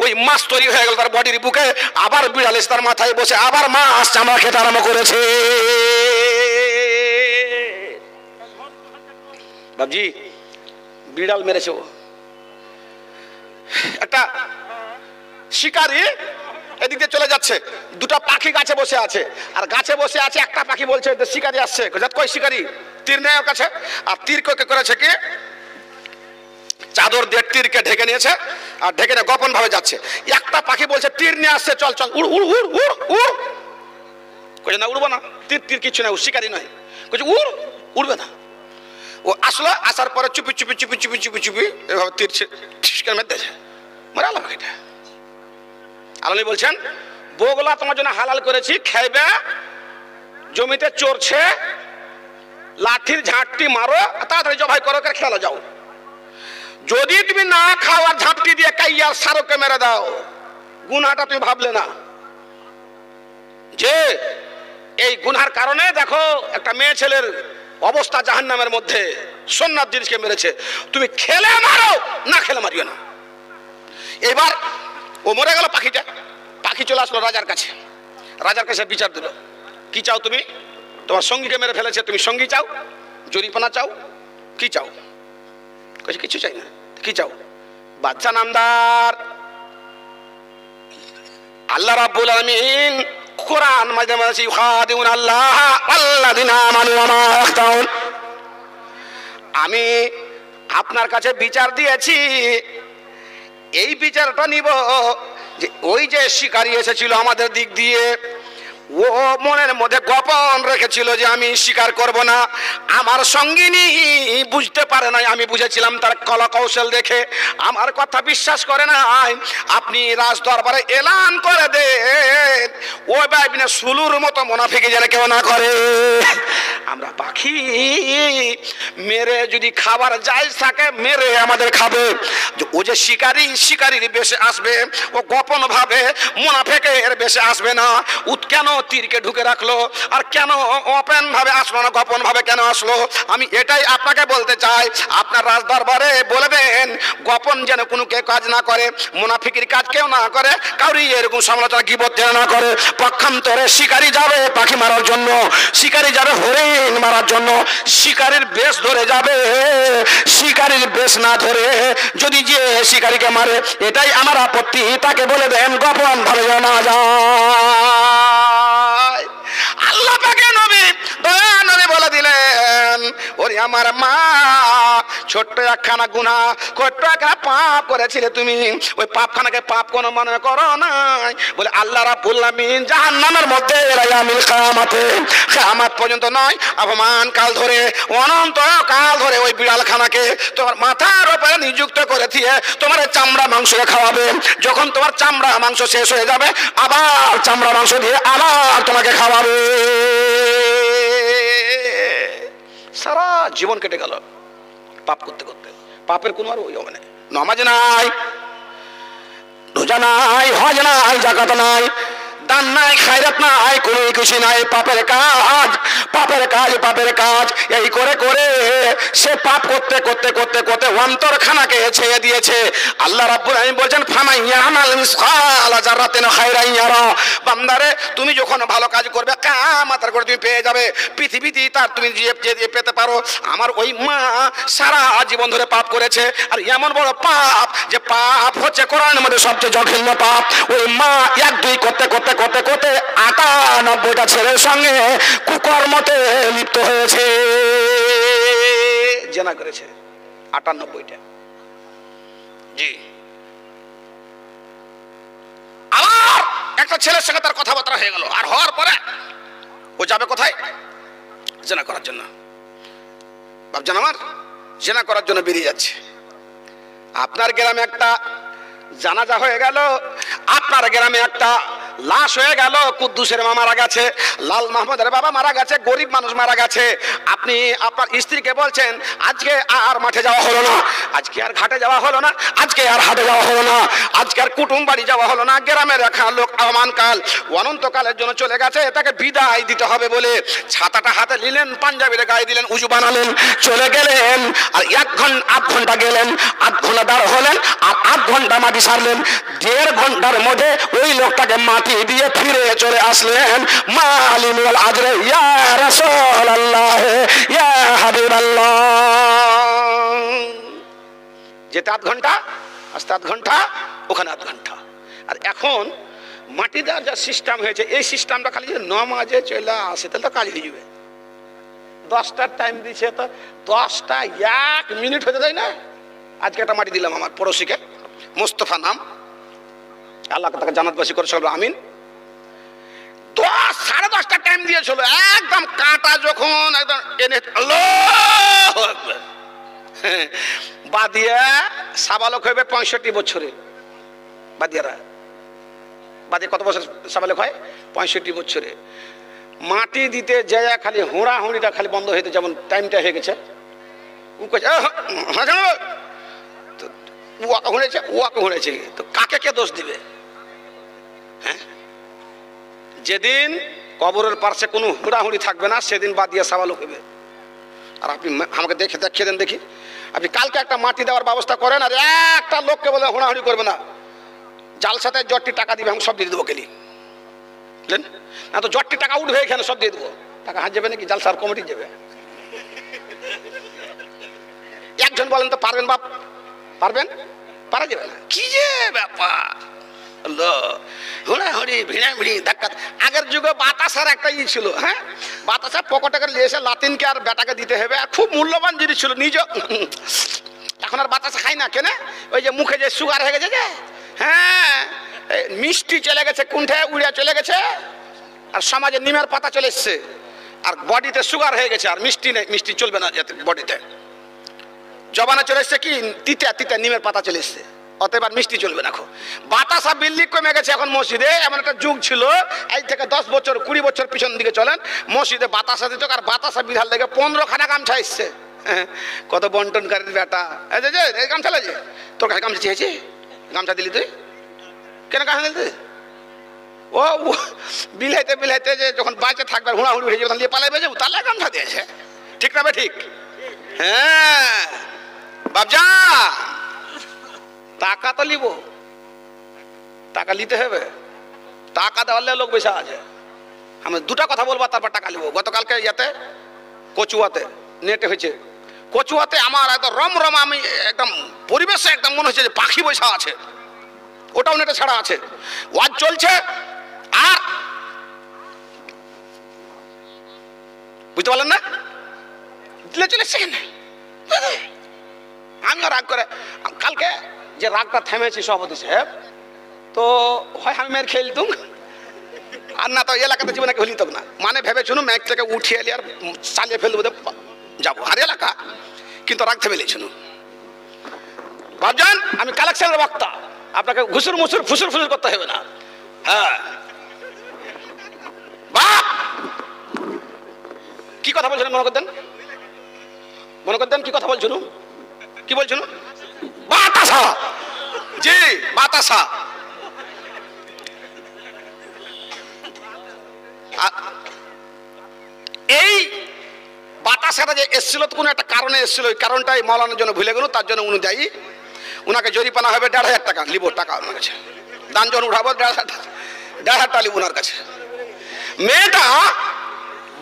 ওই মাছ তৈরি হয়ে গেল তার বডির বুকে, আবার বিড়াল এসে তার মাথায় বসে আবার মাছ চামড়া খেতে আরম্ভ করেছে। বাবজি বিড়াল মেরেছে। ও একটা শিকারী এদিক দিয়ে চলে যাচ্ছে, দুটা পাখি গাছে বসে আছে, আর গাছে বসে আছে একটা পাখি বলছে শিকারী আসছে, কই শিকারী? তীর নেই ওর কাছে, আর তীর কে করেছে কি চাদর দিয়ে তীরকে ঢেকে নিয়েছে, আর ঢেকে নিয়ে গোপন ভাবে যাচ্ছে। একটা পাখি বলছে তীর নিয়ে আসছে, চল চল উড় উড় উড় উড় উড়। কইছে না উড়বো না, তীর তীর কিছু না, ও শিকারী নয়। কইছে উড়, উড়বে না। ও আসলো, আসার পরে চুপি চুপি চুপি চুপি চুপি চুপি এভাবে তীর মেরেছে, মরে আলো পাখিটা। আল্লাহ বলছেন বগলা তোমার জন্য হালাল করেছি, খাইবে, জমিতে চড়ছে, লাঠির ঝাঁটটি মারো, তাড়াতাড়ি জবাই করো, করে খেলো যাও। যদি তুমি না খাও আর ঝাঁটটি দিয়ে কাইয়ার সারকে মেরে দাও, গুনাহটা তুমি ভাবলে না যে এই গুনার কারণে দেখো একটা মেয়ে ছেলের অবস্থা জাহান্নামের মধ্যে, সুন্নাত জিনিসকে মেরেছে, তুমি খেলে মারো, না খেলে মারিও না। এবার ও মরে গেল পাখিটা, পাখি চলে আসলো রাজার কাছে, রাজার কাছে বিচার দিল, কি চাও তুমি? তোমার সঙ্গীকে মেরে ফেলেছে, তুমি সঙ্গী চাও, জরিপানা চাও, কি চাও? কিছু চাই না। কি চাও? বাদশা নামদার। আল্লাহ রাব্বুল আলামিন কোরআন মাঝে মাঝে ইউখাদিউন আল্লাহ আল্লাযিনা আমানু ওয়া মা ইয়াখতাউন, আমি আপনার কাছে বিচার দিয়েছি, এই বিচারটা নিব যে ওই যে শিকারী এসেছিল আমাদের দিক দিয়ে, ও মনের মধ্যে গোপন রেখেছিল যে আমি স্বীকার করব না, আমার সঙ্গিনী বুঝতে পারে নাই, আমি বুঝেছিলাম তার কলা কৌশল দেখে, আমার কথা বিশ্বাস করে নাই। আপনি রাজ দরবারে এলান করে দেন, ও বাইবিনে সুলুর মতো মুনাফিকি যেন কেউ না করে। আমরা পাখি মেরে যদি খাবার জায়েজ থাকে মেরে আমাদের খাবে, ও যে শিকারী, শিকারীর বেশে আসবে, ও গোপন ভাবে মুনাফিকের বেশে আসবে না। কেন তীরকে ঢুকে রাখলো, আর কেন ওপেন ভাবে আসলো না, গোপন ভাবে কেন আসলো? আমি এটাই আপনাকে বলতে চাই, আপনার রাজ দরবারে বলে দেন গোপন যেন কোনো কে কাজ না করে, মুনাফিকির কাজ কেউ না করে, কাউরি এরকম সমালোচনা গীবত না করে। পক্ষান্তরে শিকারী যাবে পাখি মারার জন্য, শিকারী যাবে হরিণ মারার জন্য, শিকারীর বেশ ধরে যাবে, শিকারীর বেশ না ধরে যদি যে শিকারীকে মারে, এটাই আমার আপত্তি, তাকে বলে দেন গোপন ভাবে না যায়। আল্লাহ পাকে নবী দয়া নবী বলে দিলেন, ওরে আমার মা, ছোট্ট একখানা গুনাহ, ছোট্ট একখানা পাপ করেছিলে তুমি, ওই পাপখানাকে পাপ কোনো মনে করো নাই বলে আল্লাহ রাব্বুল আলামিন জাহান্নামের মধ্যে রায়ামিল কিয়ামতে, কিয়ামত পর্যন্ত নয়, অপমান কাল ধরে, অনন্ত কাল ধরে ওই বিড়ালখানাকে তোমার মাথার উপরে নিযুক্ত করে দিয়ে তোমার চামড়া মাংস খাওয়াবে। যখন তোমার চামড়া মাংস শেষ হয়ে যাবে, আবার চামড়া মাংস দিয়ে আবার তোমাকে খাওয়াবে। সারা জীবন কেটে গেল পাপ করতে করতে, পাপের কোনো আর ওই হবে না। নামাজ নাই, রোজা নাই, হজ নাই, যাকাত নাই, দান নাই, খায়রাত নাই, কোনো কিছু নাই, পাপের কাজ, পাপের কাজ, পাপের কাজ, এই করে করে সে পাপ করতে করতে করতে করতে অন্তরখানাকে ছেড়ে দিয়েছে। আল্লাহ রাব্বুল আলামিন বলেন ফামাইয়ামাল মিসকালা যারাতিন খায়রান ইয়ারা, বান্দারে তুমি যখন ভালো কাজ করবে কিয়ামতের করে তুমি পেয়ে যাবে, পৃথিবীতে তার তুমি যে পেতে পারো। আমার ওই মা সারা জীবন ধরে পাপ করেছে, আর এমন বড় পাপ যে পাপ হচ্ছে কোরআনের মধ্যে সবচেয়ে জঘন্য পাপ। ওই মা এক দুই করতে করতে করতে করতে ৯৮টা ছেলের সঙ্গে কুকর্মতে লিপ্ত হয়েছে, জেনা করেছে ৯৮টা। জি, একটা ছেলের সঙ্গে তার কথাবার্তা হয়ে গেল, আর হওয়ার পরে ও যাবে কোথায়? জেনা করার জন্য। বাপজান আমার, জেনা করার জন্য বেরিয়ে যাচ্ছে। আপনার গ্রামে একটা জানাজা হয়ে গেল, আপনার গ্রামে একটা লাশ হয়ে গেল, কুদ্দুসের মা মারা গেছে, লাল মাহমুদের বাবা মারা গেছে, গরিব মানুষ মারা গেছে। আপনি আপনার স্ত্রীকে বলছেন আজকে আর মাঠে যাওয়া হলো না, আজকে আর ঘাটে যাওয়া হলো না, আজকে আর হাটে যাওয়া হলো না, আজকে আর কুটুম বাড়ি যাওয়া হলো না। গ্রামের রাখা লোক আহ্বানকাল অনন্তকালের জন্য চলে গেছে, তাকে বিদায় দিতে হবে বলে ছাতাটা হাতে নিলেন, পাঞ্জাবিরে গায়ে দিলেন, উজু বানালেন, চলে গেলেন। আর আধ ঘন্টা গেলেন, আধ ঘন্টা দাঁড় হলেন, আর আধ ঘন্টা মাটি সারলেন। 1.5 ঘন্টার মধ্যে ওই লোকটাকে মাটি দিয়ে ফিরে চলে আসলেন। মালিনুল আজরে ইয়া রাসূলুল্লাহ ইয়া হাবিবাল্লাহ। যেতে 8 ঘন্টা, আসতে 8 ঘন্টা, ওখানে 8 ঘন্টা। আর এখন মাটি দেওয়ার যা সিস্টেম হয়েছে, এই সিস্টেমটা খালি যদি নামাজে চলে আসে তাহলে তো কাজ হয়ে যাবে। 10টার টাইম দিচ্ছে, তো 10টা 1 মিনিট হতে দেয় না। আজকে একটা মাটি দিলাম আমার পড়োশিকে, মোস্তফা নাম, আল্লাহ তাকে জান্নাতবাসী করে সব আমিন। 10-10:30 টাইম দিয়েছিল, একদম কাঁটা যখন একদম এনে আল্লাহু আকবার। বাদিয়া সাবালক হবে 65 বছরে। বাদিয়ারা বাদিয়া কত বছর সাবালক হয়? 65 বছরে। মাটি দিতে যায় খালি হুঁড়াহুঁড়িটা খালি বন্ধ হইতে, যেমন টাইমটা হয়ে গেছে। ও কইছে ওয়াকে হুঁড়েছে, ওয়াকে হুঁড়েছে, তো কাকে কে দোষ দিবে? হ্যাঁ, যেদিন কবরের পাশে কোনো হুড়াহুড়ি থাকবে না সেদিন বাদিয়া সাবালক হবে। আর আপনি আমাকে দেখিয়ে দেন দেখি, আপনি কালকে একটা মাটি দেওয়ার ব্যবস্থা করেন, আর একটা লোককে বলে হুড়াহুড়ি করবে না, জালসাতে জটটি টাকা দিবে, আমি সব দিয়ে দেবো কেলি না, তো জটটি টাকা উঠবে এখানে, সব দিয়ে দেবো। টাকা হাত যাবে নাকি? জালসার কমিটি যাবে। একজন বলেন তো পারবেন বাপ? পারবেন? পারা যাবে না। কি যে ব্যাপার, আগের যুগে বাতাসার একটা ই ছিল। হ্যাঁ, বাতাসা পকেটে নিয়ে এসে লাতিনকে আর বেটাকে দিতে হবে, আর খুব মূল্যবান জিনিস ছিল। নিজ এখন আর বাতাসা খাই না, কেন? ওই যে মুখে যে সুগার হয়ে গেছে, যে হ্যাঁ মিষ্টি চলে গেছে, কুণ্ঠে উড়িয়া চলে গেছে, আর সমাজে নিমের পাতা চলে এসছে, আর বডিতে সুগার হয়ে গেছে, আর মিষ্টি নেই, মিষ্টি চলবে না যাতে বডিতে। জবানে চলে এসছে কি তিতা তিতা নিমের পাতা চলে এসছে, অতএব আর মিষ্টি চলবে না। বাতাসা বিল্লি কমে গেছে এখন মসজিদে। এমন একটা যুগ ছিল, এই থেকে 10 বছর 20 বছর পিছন দিকে চলেন, মসজিদে বাতাসা দিত, আর বাতাসা বিধার লেগে 15 খানা গামছা এসছে। কত বন্টনকারীর বেটা, এই গামছা লাগে তোর কাছে, গামছা চেয়েছি, গামছা দিলি তুই কেন? গামছা দিলি তুই? ও বিলাইতে বিলাইতে যে যখন বাঁচে থাকবে, হুড়াহুড়ি হয়ে যাবে, তখন নিয়ে পালাইবে, যাবো তাহলে গামছা দিয়েছে। ঠিক না? ঠিক। হ্যাঁ বাবজা, টাকা তো লিব, টাকা নিতে হবে, টাকা দেওয়ালে লোক বেশি আছে। আমি 2টা কথা বলবো, তারপর টাকা লিব। গতকালকে ইয়াতে কচুয়াতে নেটে হয়েছে, কচুয়াতে আমার একদম রমরম, আমি একদম পরিবেশে একদম মনে হচ্ছে যে পাখি বৈশা আছে, ওটাও নেটে ছাড়া আছে, ওয়াজ চলছে। আর বুঝতে পারলেন না, দিলে চলে সেখানে আমিও রাগ করে, কালকে যে রাগটা থেমেছি সভাপতি সাহেব, তো হয় আমি মেয়ের খেলতুম, আর না তো এলাকাতে জীবনে কেউ লিত না। মানে ভেবে শুনুন, ম্যাচ থেকে উঠিয়ে এলি আর চালিয়ে ফেলবো, যাবো আর এলাকা, কিন্তু রাগ থেমে শুনুন ভাবজান, আমি কালেকশনের বক্তা, আপনাকে ঘুষুর মুসুর ফুসুর ফুসুর করতে হবে না। হ্যাঁ বাপ, কি কথা বলছেন মনে করতেন? মনে করতেন কি কথা বলছেন? কি বলছেন? বাতাসা, জি বাতাসা। এই বাতাসাটা যে এসেছিল, তো কোনো একটা কারণে এসেছিল, ওই কারণটাই মৌলানোর জন্য ভুলে গেল, তার জন্য অনুযায়ী ওনাকে জরিপানা হবে 1,500 টাকা, লিব টাকা ওনার কাছে, দান জন উঠাবো 1,500 টাকা লিব ওনার কাছে। মেয়েটা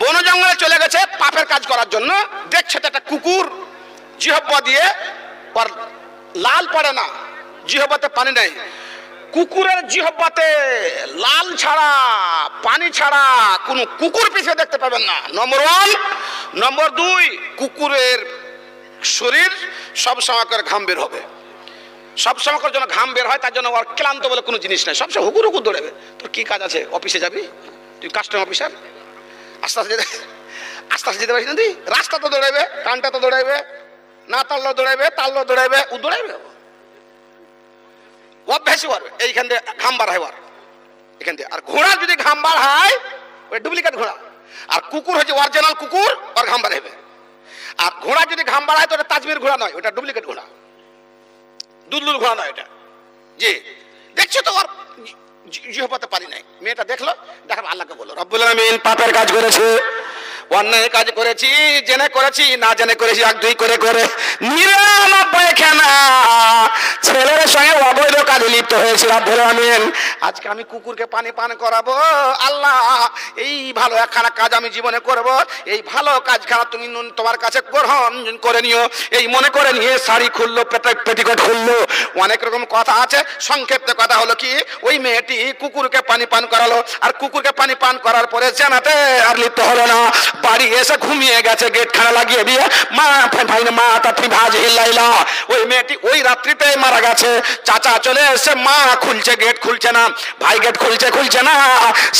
বন জঙ্গলে চলে গেছে পাপের কাজ করার জন্য, দেখছে তো একটা কুকুর জিহব্বা দিয়ে, আর লাল পড়ে না, জিহব্বাতে পানি নেই, কুকুরের জিহব্বাতে লাল ছাড়া পানি ছাড়া কোন কুকুর পিছিয়ে দেখতে পাবেন না, নম্বর 1। নম্বর 2, কুকুরের শরীর সব সময় করে ঘাম বের হবে, সবসময় জন্য ঘাম বের হয়, তার জন্য ওর ক্লান্ত বলে কোনো জিনিস নাই, সবসময় হুকুর হুকুর দৌড়াবে। তোর কি কাজ আছে? অফিসে যাবি, তুই কাস্টম অফিসার, আস্তে আস্তে আস্তে আস্তে যেতে পারিস না তুই? রাস্তা তো দৌড়াবে, কানটা তো দৌড়াবে, না তাল্লো দৌড়াবে, তাল্লো দৌড়াবে, ও দৌড়াবে, অভ্যাসই করবে। এইখান দিয়ে ঘাম বার হয় ওর, এখান দিয়ে। আর ঘোড়া যদি ঘাম বার হয় ওই ডুপ্লিকেট ঘোড়া, আর কুকুর হচ্ছে অরিজিনাল কুকুর, ওর ঘাম বার হবে। আর ঘোড়া যদি ঘাম বার হয় তো ওটা তাজমির ঘোড়া নয়, ওটা ডুপ্লিকেট ঘোড়া, দুধলুর ঘোড়া নয় এটা। জি দেখছো তো, ওর জিহ্বাতে পারি নাই। মেয়েটা দেখলো, দেখার আল্লাহকে বললো, রব্বুল আমিন পাপের কাজ করেছে, অন্যায় কাজ করেছি, জেনে করেছি না জেনে করেছি, এক দুই করে করে 99 খানা ছেলের সঙ্গে অবৈধ কাজে লিপ্ত হয়েছে। রব্বুল আমিন আজকে আমি কুকুরকে পানি পান করাবো। আল্লাহ এই ভালো একখানা কাজ আমি জীবনে করব, এই ভালো কাজখানা তুমি তোমার কাছে গ্রহণ করে নিও, এই মনে করে নিয়ে শাড়ি খুললো, পেটিকোট খুললো। অনেক রকম কথা আছে, সংক্ষিপ্ত কথা হলো কি, ওই মেয়েটি কুকুরকে পানি পান করালো, আর কুকুরকে পানি পান করার পরে জানাতে আর লিপ্ত হলো না, বাড়ি এসে ঘুমিয়ে গেছে গেট খানা লাগিয়ে দিয়ে। মা তাফি ভাজি লাইলা, ওই মেয়েটি ওই রাত্রিতে মারা গেছে। চাচা চলে এসে, মা খুলছে গেট খুলছে না, ভাই গেট খুলছে না।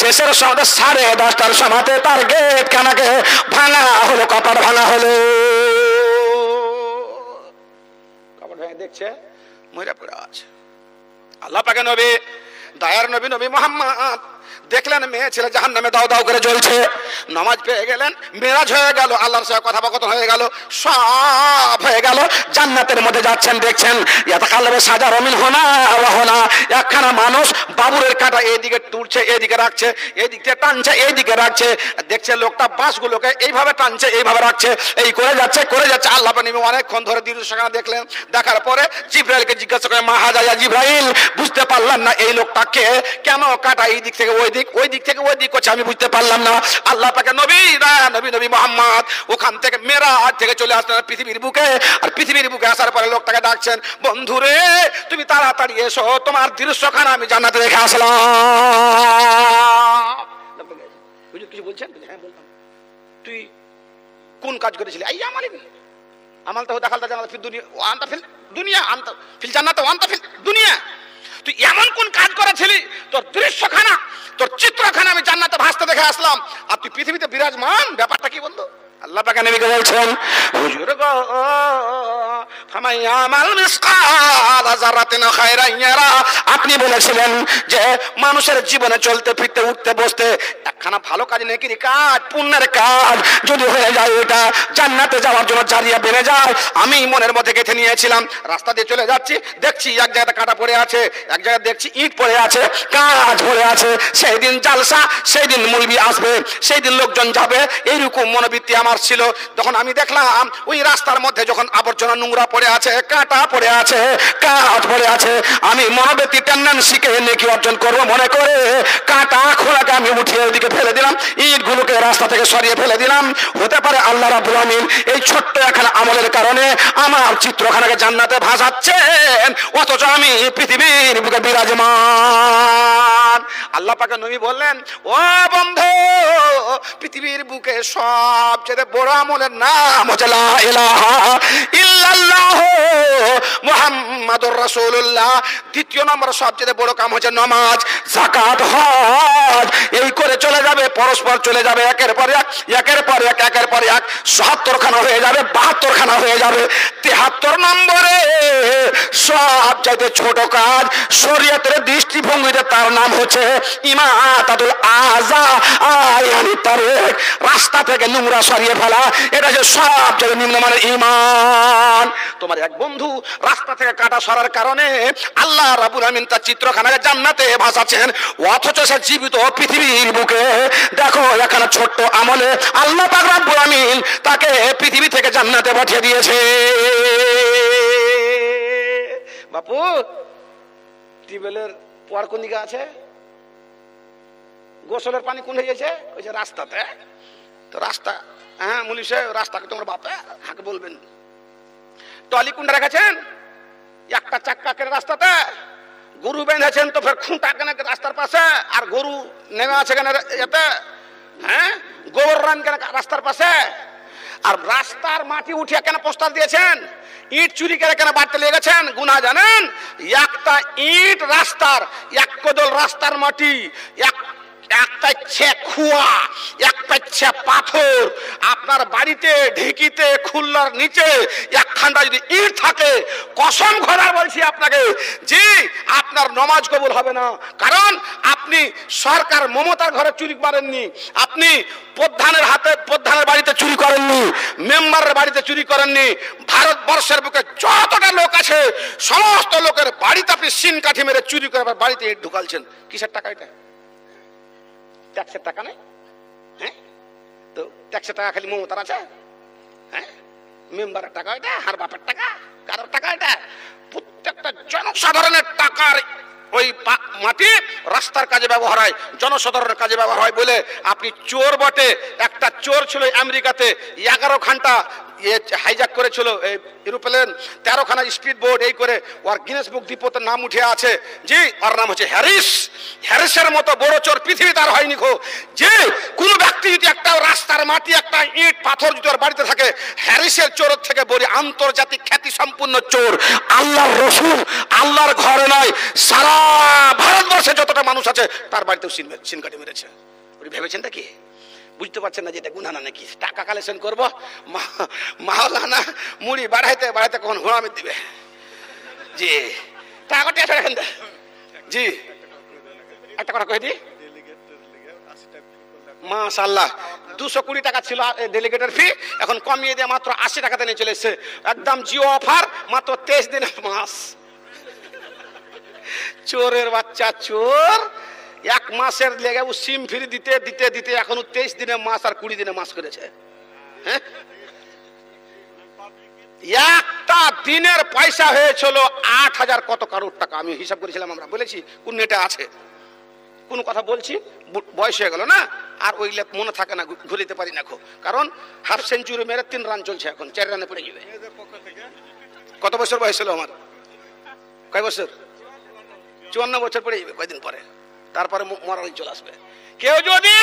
শেষের সময় 10:30টার সময়তে তার গেট খানাকে ভাঙা হলো, কপাট ভাঙা হলো, কপাট ভেঙে দেখছে মহিলা পড়ে আছে। আল্লাহ পাকে নবী, দয়ার নবী, নবী মুহাম্মদ দেখলেন মেয়ে ছেলে জাহান্নামে দাও দাও করে জ্বলছে। নামাজ পেয়ে গেলেন, মেরাজ হয়ে গেল, আল্লাহর সাথে কথোপকথন হয়ে গেল, সব হয়ে গেল, জান্নাতের মধ্যে যাচ্ছেন। দেখছেন ইয়াতাকাল্লাবু সাজারু মিনহুনা ওয়া হুনা, একখানা মানুষ বাবুরের কাঁটা এইদিকে তুলছে, এইদিকে রাখছে, এইদিক থেকে টানছে, এইদিকে রাখছে। দেখছে লোকটা বাঁশগুলোকে এইভাবে টানছে, এইভাবে রাখছে, এই করে যাচ্ছে করে যাচ্ছে। আল্লাহ নবী অনেকক্ষণ ধরে দৃশ্যখানা দেখলেন। দেখার পরে জিবরাইলকে জিজ্ঞাসা করে, মা হাজা ইয়া জিবরাইল, বুঝতে পারলাম না এই লোকটাকে কেন কাঁটা এই দিক থেকে ওই দিক, ওই দিক থেকে ওই দিক করছে, আমি বুঝতে পারলাম না। আল্লাহ পাকে নবী নবী মুহাম্মদ ওখান থেকে মেরাজ থেকে চলে আসলেন পৃথিবীর বুকে। আর পৃথিবীর বুকে আসার পরে লোকটাকে ডাকছেন, বন্ধুরে তুমি তাড়াতাড়ি এসো, তোমার দৃশ্যখানা আমি জান্নাতে রেখে আসলাম। কিছু বলছেন? হ্যাঁ বললাম। তুই কোন কাজ করেছিলি? এই আমালটা দেখালটা জান্নাত ফিল দুনিয়া ও আনতা ফিল দুনিয়া, আনতা ফিল জান্নাত ও আনতা ফিল দুনিয়া। তুই এমন কোন কাজ করেছিলি, তোর দৃশ্যখানা, তোর চিত্রখানা আমি জান্নাতে ভাসতে দেখে আসলাম, আর তুই পৃথিবীতে বিরাজমান, ব্যাপারটা কি বন্ধু? আল্লাহ পাক নবীকে বলছেন, হুজুর গো ফামায়ামাল মিসকাল যারাতিন খায়রান ইয়ারা, আপনি বলেছিলেন যে মানুষের জীবনে চলতে ফিরতে উঠতে বসতে একখানা ভালো কাজ, নেকির কাজ, পুণ্যের কাজ যদি হয়ে যায়, ওটা জান্নাতে যাওয়ার জন্য জারিয়া বেড়ে যায়। আমি মনের মধ্যে গেঁথে নিয়েছিলাম, রাস্তা দিয়ে চলে যাচ্ছি, দেখছি এক জায়গাতে কাঁটা পড়ে আছে, এক জায়গায় দেখছি ইট পড়ে আছে, কাজ পড়ে আছে। সেই দিন জালসা, সেই দিন মুলবি আসবে, সেই দিন লোকজন যাবে, এইরকম মনোবৃত্তি আমার ছিল। তখন আমি দেখলাম ওই রাস্তার মধ্যে যখন আবর্জনা নোংরা পড়ে আছে, কাঁটা পড়ে আছে, কাঠ পড়ে আছে, আমি মনোবৃত্তি টেন্ডেন্সিকে নেকি অর্জন করবো মনে করে কাঁটা খোলাকে আমি উঠিয়ে ওইদিকে ফেলে দিলাম, ইটগুলোকে রাস্তা থেকে সরিয়ে ফেলে দিলাম। হতে পারে আল্লাহ রাব্বুল আমিন এই ছোট্ট একখানা আমলের কারণে আমার চিত্রখানাকে জান্নাতে ভাসাচ্ছেন, অথচ আমি পৃথিবীর বুকে বিরাজমান। আল্লাহ পাকের নবী বললেন, ও বন্ধু, পৃথিবীর বুকে সবচেয়ে বড় আমলের নাম হচ্ছে লা ইলাহা ইল্লাল্লাহ মুহাম্মাদুর রাসূলুল্লাহ। দ্বিতীয় নম্বর সবচেয়ে বড় কাম হচ্ছে নামাজ, যাকাত, হজ। এই করে চলে যাবে, পরস্পর চলে যাবে, একের পর এক, একের পর এক, একের পর এক ৭৭ খানা হয়ে যাবে, ৭২ খানা হয়ে যাবে। ৭৩ নম্বরে সবচাইতে ছোট কাজ শরীয়তের দৃষ্টিভঙ্গিতে তার নাম হচ্ছে ইমাতাতুল আযা, আয়ানি তারিক, রাস্তা থেকে নোংরা সরিয়ে ফেলা। এটা যে সবচেয়ে নিম্নমানের ঈমান। তোমার এক বন্ধু রাস্তা থেকে কাটা সরার কারণে আল্লাহ রাব্বুল আমিন তার চিত্রখানাকে জান্নাতে ভাসাচ্ছেন, অথচ সে জীবিত পৃথিবীর বুকে। দেখো এখানে ছোট্ট আমলে আল্লাহ পাক রাব্বুল আমিন তাকে পৃথিবী থেকে জান্নাতে পাঠিয়ে দিয়েছে। বাপু টিউবওয়েলের পর কোন দিকে আছে? গোসলের পানি কোন হয়ে গেছে? ওই যে রাস্তাতে। তো রাস্তা, হ্যাঁ মুলি সাহেব, রাস্তাকে তোমার বাপে হাঁকে বলবেন। টলি কোনটা রেখেছেন? একটা চাক্কা কেন রাস্তাতে? গরু বেঁধেছেন তো ফের খুঁটা কেন রাস্তার পাশে? আর গরু নেমে আছে কেন এতে? হ্যাঁ, গোবর রান কেন রাস্তার পাশে? আর রাস্তার মাটি উঠিয়ে কেন পোস্টার দিয়েছেন? ইট চুরি করে কেন বাড়তে লেগেছেন? গুনাহ জানেন? একটা ইট রাস্তার, এক কদল রাস্তার মাটি, এক পাচ্ছে খুয়া, এক পাচ্ছে পাথর। আপনার বাড়িতে ঢেকিতে খুলনার নিচে একখানটা যদি ইট থাকে, কসম খোদার বলছি আপনাকে, যে আপনার নামাজ কবুল হবে না। কারণ আপনি সরকার মমতার ঘরে চুরি করেননি, আপনি প্রধানের বাড়িতে চুরি করেননি, মেম্বারের বাড়িতে চুরি করেননি। ভারতবর্ষের বুকে যতটা লোক আছে সমস্ত লোকের বাড়িতে আপনি সিন কাঠি মেরে চুরি করে বাড়িতে ইট ঢুকালছেন। কিসের টাকা এটা? ট্যাক্সের টাকা নেই? হ্যাঁ, তো ট্যাক্সের টাকা খালি মমতার আছে? হ্যাঁ, মেম্বারের টাকা এটা, আর বাপের টাকা, কারোর টাকা এটা? প্রত্যেকটা জনসাধারণের টাকার ওই মাটি রাস্তার কাজে ব্যবহার হয়, জনসাধারণের কাজে ব্যবহার হয় বলে আপনি চোর বটে। একটা চোর ছিল আমেরিকাতে, 11 ঘন্টা হাইজ্যাক করেছিল এরোপ্লেন, 13খানা স্পিড বোট, এই করে ওর গিনেস বুক ডিপোতে নাম উঠে আছে। জি, ওর নাম হচ্ছে হ্যারিস। হ্যারিসের মতো বড় চোর পৃথিবীতে আর হয়নি গো। যে কোন ব্যক্তি যদি একটা রাস্তার মাটি, একটা ইট পাথর যদি ওর বাড়িতে থাকে, হ্যারিসের চোরের থেকে বড় আন্তর্জাতিক খ্যাতি সম্পূর্ণ চোর আল্লাহর রসুল আল্লাহর ঘরে নয়, সারা ভারতবর্ষে যতটা মানুষ আছে তার বাড়িতেও সিন কাটি মেরেছে। ভেবেছেন কি? বুঝতে পারছেন না যে এটা গুনাহ না নাকি? টাকা কালেকশন করবো, মাওলানা মুড়ি বাড়াইতে বাড়াইতে কখন হুড়ামি দিবে। জি, টাকা রাখেন। জি, একটা কথা কয়ে দি, মাশাআল্লাহ 220 টাকা ছিল ডেলিগেটের ফি, এখন কমিয়ে দিয়ে মাত্র 80 টাকাতে নিয়ে চলে এসছে। একদম জিও অফার, মাত্র 23 দিনের মাস। চোরের বাচ্চা চোর, 1 মাসের লেগে ও সিম ফ্রি দিতে দিতে দিতে এখন 23 দিনের মাস আর 20 দিনের মাস করেছে। হ্যাঁ, একটা দিনের পয়সা হয়েছিল 8000 কত কারোর টাকা। আমি হিসাব করেছিলাম, আমরা বলেছি, কোন নেটে আছে, কোন কথা বলছি, বয়স হয়ে গেল না আর ওইগুলো মনে থাকে না, ঘুরিতে পারি না। কারণ হাফ সেঞ্চুরি মেরে 3 রান চলছে, এখন 4 রানে পড়ে যাবে। কত বছর বয়স ছিল আমার? কয় বছর? 54 বছর পড়ে যাবে কয়দিন পরে, তারপরে মরাই চলে আসবে। কেউ যদি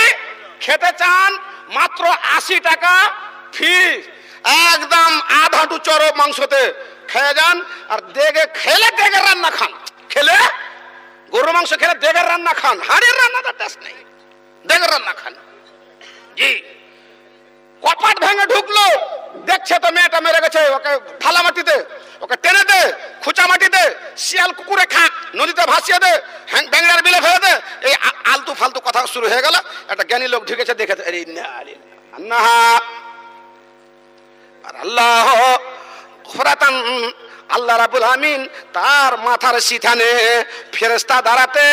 খেতে চান মাত্র 80 টাকা ফি, একদম আধা হাঁটু চড়ো মাংসতে খেয়ে যান। আর দেগে খেলে দেগের রান্না খান, খেলে গরুর মাংস খেলে দেগের রান্না খান, হাড়ির রান্নাটা টেস্ট নেই, দেগের রান্না খান। জি, কপাট ভেঙে ঢুকলো, দেখছে তো মেয়েটা মেরে গেছে, ওকে থালা মাটিতে, ওকে টেনে দে, খুচা মাটিতে, শিয়াল কুকুরে খা, নদীতে ভাসিয়ে দে, ব্যাংলার বিলে ফেলে দে। এই আলতু ফালতু কথা শুরু হয়ে গেল। একটা জ্ঞানী লোক ঢুকেছে, দেখে আর আল্লাহ খোরাতান, আল্লাহ রাব্বুল আমিন তার মাথার সিথানে ফেরেশতা দাঁড়াতে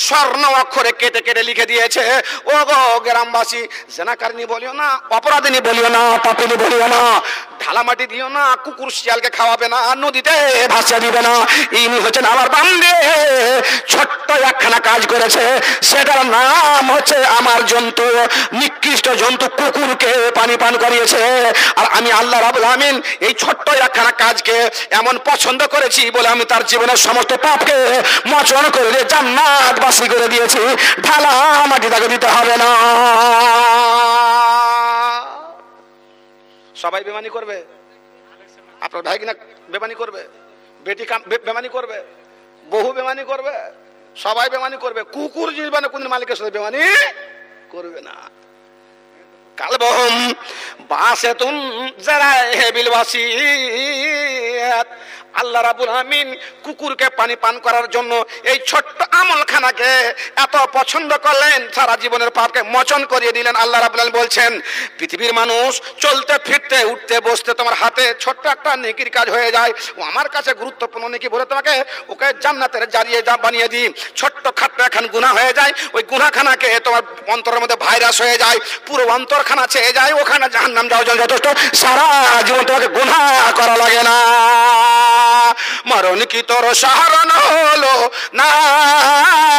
স্বর্ণ অক্ষরে কেটে কেটে লিখে দিয়েছে, ও গো গ্রামবাসী, জেনাকারনি বলিও না, অপরাধিনী বলিও না, পাপিনী বলিও না, ঢালামাটি দিও না, কুকুর শিয়ালকে খাওয়াবে না, নদীতে ভাসিয়ে দিবে না। ইনি হচ্ছেন আমার বান্দে, ছোট্ট একখানা কাজ করেছে, সেটার নাম হচ্ছে আমার জন্তু, নিকৃষ্ট জন্তু কুকুরকে পানি পান করিয়েছে। আর আমি আল্লাহ রাব্বুল আমিন এই ছোট্ট একখানা কাজকে এমন পছন্দ করেছি বলে আমি তার জীবনের সমস্ত পাপকে মোচন করে দিয়ে জান্নাতবাসী করে দিয়েছি। ঢালা মাটি তাকে দিতে হবে না। সবাই বেমানি করবে, আপনার ভাই কিনা বেমানি করবে, বেটি বেমানি করবে, বহু বেমানি করবে, সবাই বেমানি করবে। কুকুর জীবনে কোন মালিকের সাথে বেমানি করবে না। কালবহম বাসেতুন জারায়ে বিল ওয়াসিয়াত, আল্লাহ রাব্বুল আমিন কুকুরকে পানি পান করার জন্য এই ছোট্ট আমলখানাকে এত পছন্দ করলেন, সারা জীবনের পাপকে মোচন করিয়ে দিলেন। আল্লাহ রাব্বুল আমিন বলছেন, পৃথিবীর মানুষ চলতে ফিরতে উঠতে বসতে তোমার হাতে ছোট্ট একটা নেকির কাজ হয়ে যায়, ও আমার কাছে গুরুত্বপূর্ণ নেকি বলে তোমাকে ওকে জান্নাতের জারিয়ে বানিয়ে দিই। ছোট্ট খাট্ট এখন গুনাহ হয়ে যায়, ওই গুনাহখানাকে তোমার অন্তরের মধ্যে ভাইরাস হয়ে যায়, পুরো অন্তরখানা ছেয়ে যায়, ওখানে জাহান্নাম যাওয়ার জন্য যথেষ্ট, সারা জীবন তোমাকে গুনাহ করা লাগে না। মরণ কি তোর সাহারান হলো না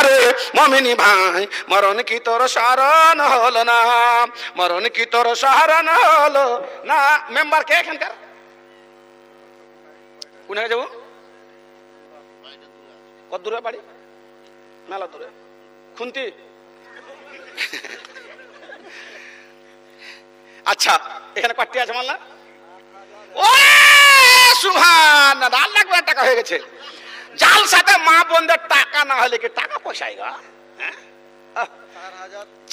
রে মুমিনি ভাই, মরণ কি তোর সাহারান হলো না, মরণ কি তোর সাহারান হলো না। মেম্বার কে এখানকার? কোন যাবো? কত দূরে বাড়ি? মেলা দূরে। খুন্তি আচ্ছা এখানে কয়টি আছে মাল্লা? ও সুবহানাল্লাহ, আল্লাহ আকবার, টাকা হয়ে গেছে। জালসাতে মা বোনদের টাকা না হলে কি টাকা পয়সাই গা?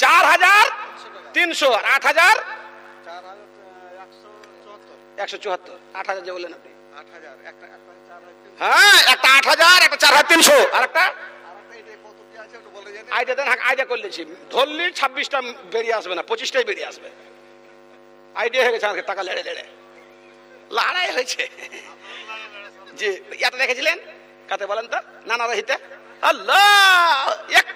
4,300 আর 8,000 174, 8,000 যে বললেন আপনি। হ্যাঁ, একটা 8,000, একটা 4,300, আর একটা আইডিয়া দেন। আইডিয়া করলেছি ধরলি 26টা বেরিয়ে আসবে না, 25টাই বেরিয়ে আসবে। আইডিয়া হয়ে গেছে আমাকে, টাকা লেড়ে লেড়ে লড়াই হয়েছে। জি, এটা দেখেছিলেন কাতে বলেন তো? নানা রহিতে আল্লাহ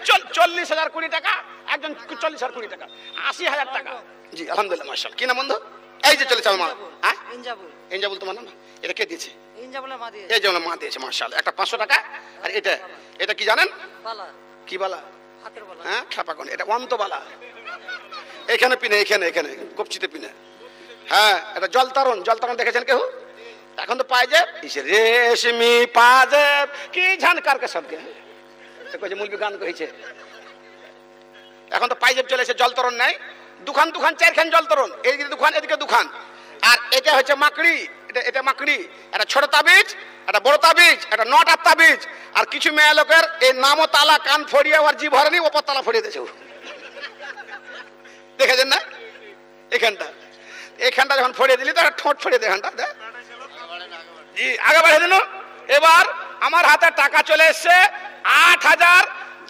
40,000 কোটি টাকা, একজন 40,000 কোটি টাকা, 80,000 টাকা। জি আলহামদুলিল্লাহ মাশাআল্লাহ। কি না বন্ধু? এই যে চলে চলো মা। হ্যাঁ ইনজাবুল তোমার নাম? এটা কে দিয়েছে? ইনজাবুলের মা দিয়েছে। এই যে মা দিয়েছে মাশাআল্লাহ। একটা 500 টাকা। আর এটা কি জানেন? বালা। কি বালা? হাতের বালা। হ্যাঁ খাপা কোন? এটা অন্তবালা। এখানে পিনে, এখানে কপচিতে পিনে। হ্যাঁ এটা জলতরণ দেখেছেন কেউ? এখন তো পাইজেব, রেশমি পাজেব কি ঝানকার কে সবকে কইছে, মুলবি গান কইছে। এখন তো পাইজেব চলেছে, জলতরণ নাই। দোকান 4খান জলতরণ, এইদিকে দোকান, এদিকে দোকান। আর এটা হচ্ছে মাকড়ি, এটা মাকড়ি। একটা ছোট তাবিজ, একটা বড় তাবিজ, একটা 9টার তাবিজ। আর কিছু মেয়ে লোকের এই নামও তালা, কান ফড়িয়ে আর জিভ ভরেনি, ওপর তালা ফড়িয়ে দিয়েছে। দেখেছেন না? এখানটা যখন ফড়িয়ে দিলি তো ঠোঁট ফড়িয়ে দিয়ে এখানটা জি আগে বাড়িয়ে দিল। এবার আমার হাতে টাকা চলে এসছে 8,000,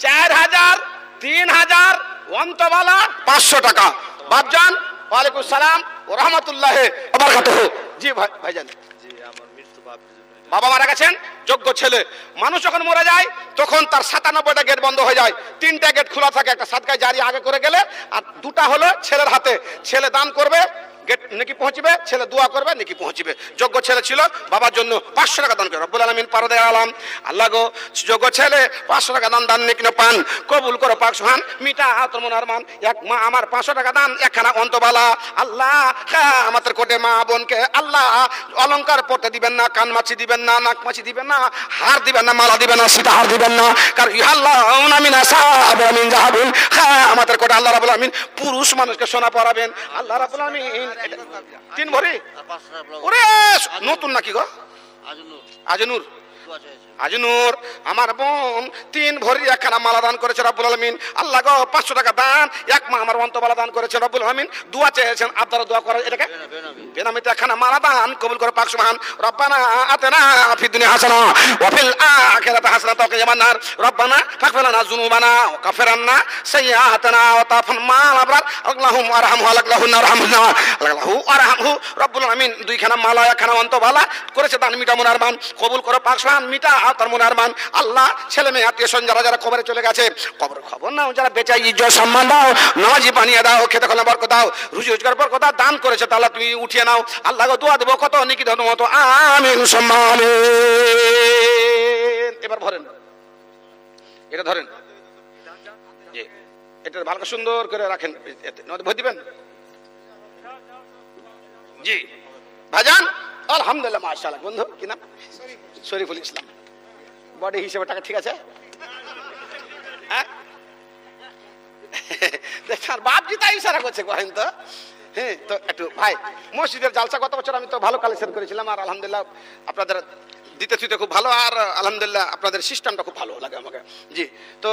4,000, 3,000, অন্তবালা 500 টাকা। বাপজান ওয়ালাইকুম সালাম ও রহমতুল্লাহ বারাকাতুহু। জি ভাইজান, বাবা মারা গেছেন, যোগ্য ছেলে। মানুষ যখন মরে যায় তখন তার 97টা গেট বন্ধ হয়ে যায়, 3টা গেট খোলা থাকে। একটা সাদকায় জারি আগে করে গেলে, আর 2টা হলো ছেলের হাতে। ছেলে দান করবে, গেট নেকি পৌঁছবে, ছেলে দোয়া করবে, নেকি পৌঁছবে। যোগ্য ছেলে ছিল, বাবার জন্য 500 টাকা দান করে রব্বুল আলামিন পারদে আলাম। আল্লাহ গো যোগ্য ছেলে 500 টাকা দান নেকি পান, কবুল করো পাক সুবহান, মিটা তোর মনের মান। এক মা আমার 500 টাকা দান, একখানা অন্তবালা। আল্লাহ আমাদের কোটে মা বোনকে আল্লাহ অলংকার পড়তে দিবেন না, কান মাছি দিবেন না, নাক মাছি দিবেন না, হার দিবেন না, মালা দিবেন না, সীতা হার দিবেন না। কারণ ইহাল্লাহ মিনা সাহাব মিন জাহাবিন। আমাদের কোটে আল্লাহ রাব্বুল আলামিন পুরুষ মানুষকে সোনা পরাবেন। আল্লাহ রাব্বুল আলামিন 3 ভরি। ওরে নতুন নাকি গো? আজনুর আমার বোন 3 ভরি একখানা মালা দান করেছে রব্বুল আলামিন। আল্লাহ গো 500 টাকা দান, এক মা আমার অন্তবালা দান করেছে রব্বুল আলামিন। দোয়া চেয়েছেন, আপনারা দোয়া করেন। এটাকে বেনামিতে একখানা মালা দান কবুল করে পাক সুবহান। রব্বানা আতিনা ফিদ দুনিয়া হাসানা ওয়া ফিল আখিরাতি হাসানাতাও ওয়া কিনা আযাবান্নার। রব্বানা ফাগফির লানা যুনুবানা ওয়া কাফির আন্না সাইয়্যাতিনা ওয়া তাফান মাল আবরার। আল্লাহুম্মা আরহামহু আল্লাহুন্না আরহামনা আল্লাহু আরহামহু। রব্বুল আলামিন 2খানা মালা একখানা অন্তবালা করেছে দান, মিটা মুনার মান কবুল করে পাক সুবহান, মিটা তার মনের মান। আল্লাহ ছেলে মেয়ে আত্মীয় স্বজন যারা কবরে চলে গেছে, কবর খবর নাও, যারা বেঁচে ইজ্জত সম্মান দাও, নামাজি বানিয়ে দাও, খেতে খোলা বরকত দাও, রুজি রোজগার বরকত দাও। দান করেছে তাহলে তুমি উঠিয়ে নাও। আল্লাহ দোয়া দেবো কত নিকি ধর্ম মতো। আমিন সম্মান। এবার ভরেন, এটা ধরেন, এটা ভালো সুন্দর করে রাখেন, ভর দিবেন। জি ভাইজান আলহামদুলিল্লাহ মাশাআল্লাহ। বন্ধু কি নাম? শরীফুল ইসলাম। বডি হিসেবে টাকা ঠিক আছে? হ্যাঁ দেখার বাপজি তাই ইশারা করছে কহেন তো। হ্যাঁ তো একটু ভাই, মসজিদের জালসা গত বছর আমি তো ভালো কালেকশন করেছিলাম, আর আলহামদুলিল্লাহ আপনাদের দিতে খুব ভালো, আর আলহামদুলিল্লাহ আপনাদের সিস্টেমটা খুব ভালো লাগে আমাকে। জি তো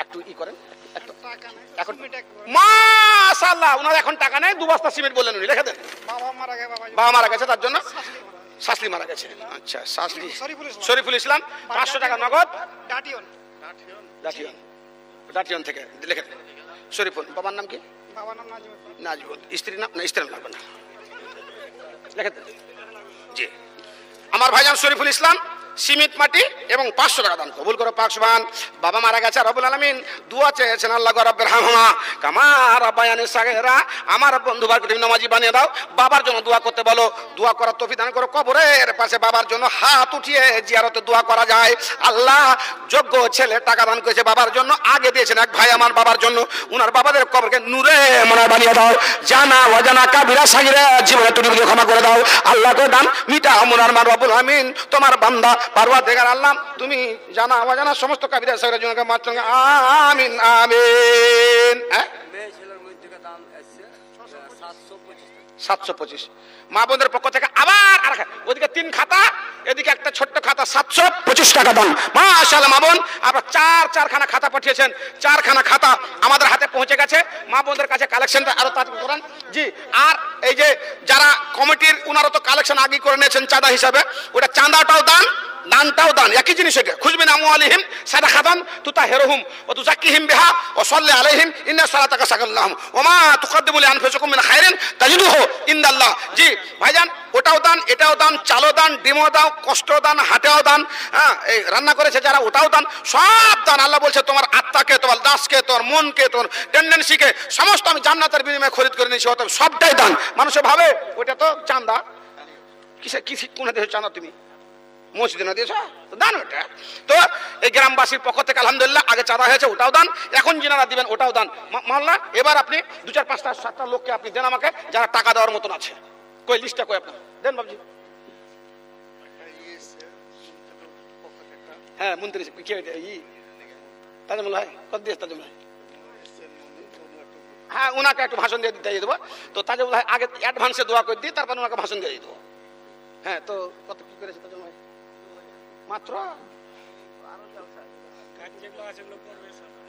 একটু ই করেন এখন। মাশাআল্লাহ ওনার এখন টাকা নেই, 2 বস্তা সিমেন্ট বললেন উনি, রেখে দেন। বাবা মারা গেছে, তার জন্য শাসলি মারা গেছে। আচ্ছা শাসলি শরীফুল ইসলাম 500 টাকা নগদ ডাটিয়ন থেকে লিখে দেন। শরীফুল বাবার নাম কি? বাবার নাম নাজিবুল। স্ত্রীর নাম না, স্ত্রীর নাম লাগবে না, লিখে দেন। জি আমার ভাইজান শরীফুল ইসলাম সিমেন্ট মাটি এবং 500 টাকা দান কবুল করে পাক সুবহান। বাবা মারা গেছে, রব্বুল আলামিন দোয়া চেয়েছেন, আল্লাহ গো রব্বির হামহুমা কামা রাব্বায়ানি সাগীরা। আমার বন্ধু ভাইকে তুমি নামাজি বানিয়ে দাও, বাবার জন্য দোয়া করতে বলো, দোয়া করার তৌফিক দান করো। কবরের পাশে বাবার জন্য হাত উঠিয়ে জিয়ারতে দোয়া করা যায়। আল্লাহ যোগ্য ছেলে টাকা দান করেছে বাবার জন্য, আগে দিয়েছেন এক ভাই আমার বাবার জন্য, উনার বাবাদের কবরকে নূরে মনে বানিয়ে দাও। জানা ওয়াজানা কাবিরা সাগীরা জীবনে তুমি ক্ষমা করে দাও। আল্লাহ গো দান মিটা মুনার মান রব্বুল আলামিন তোমার বান্দা পারওয়ারদিগার আল্লাহ তুমি জানা অজানা সমস্ত কাবিরা সাগীরা জনকে মাত্র আমিন আমিন। 725। মা বোনদের পক্ষ থেকে আবার ওদিকে 3 খাতা, এদিকে একটা ছোট্ট খাতা, 725 টাকা দান। মাশাআল্লাহ মা বোন, আপনারা চারখানা খাতা পাঠিয়েছেন, 4খানা খাতা আমাদের হাতে পৌঁছে গেছে। মা বোনদের কাছে কালেকশনটা আরো তাড়াতাড়ি করেন জি। আর এই যে যারা কমিটির, ওনারা তো কালেকশন আগে করে নিয়েছেন চাঁদা হিসাবে, ওটা চাঁদাটাও দান, দানটাও দান, একই জিনিস। খুশমিন আমওয়ালিহিম সাদাকাতান তুতাহিরুহুম ওয়া তুযাক্কিহিম বিহা ওয়া সাল্লি আলাইহিম ইন্না সালাতাকা সাকান লাহুম ওয়া মা তুকদ্দিমু লিআনফুসিকুম মিন খায়রিন তাজিদুহু ইনদাল্লাহ। জি ভাইজান, ওটাও দান, এটাও দান, চালও দান, ডিমও দাও, কষ্ট দান, হাটেও দান, হ্যাঁ এই রান্না করেছে যারা ওটাও দান, সব দান। আল্লাহ বলছে তোমার আত্মাকে, তোমার দাসকে, তোমার মনকে, তোমার টেন্ডেন্সিকে সমস্ত আমি জান্নাতের বিনিময়ে খরিদ করে নিয়েছি, অতএব সবটাই দান। মানুষে ভাবে ওটা তো চাঁদা, কিসে কোন দেশে চাঁদা তুমি মসজিদে না দিয়েছ, দান ওটা। তো এই গ্রামবাসীর পক্ষ থেকে আলহামদুলিল্লাহ আগে চাঁদা হয়েছে, ওটাও দান, এখন যিনারা দিবেন ওটাও দান। মাল্লা এবার আপনি 2 4 5 7টা লোককে আপনি দেন আমাকে, যারা টাকা দেওয়ার মতন আছে। কই লিস্টটা কই আপনার দেন বাবজি। হ্যাঁ মন্ত্রী কি তাজমুল ভাই কত দিয়েছে তাজমুল ভাই? হ্যাঁ ওনাকে একটু ভাষণ দিয়ে দিতে দেবো। তো তাজমুল ভাই আগে অ্যাডভান্সে দোয়া করে দিই, তারপর ওনাকে ভাষণ দিয়ে দেবো। হ্যাঁ তো কত কি করেছে তাজমুল ভাই? মাত্র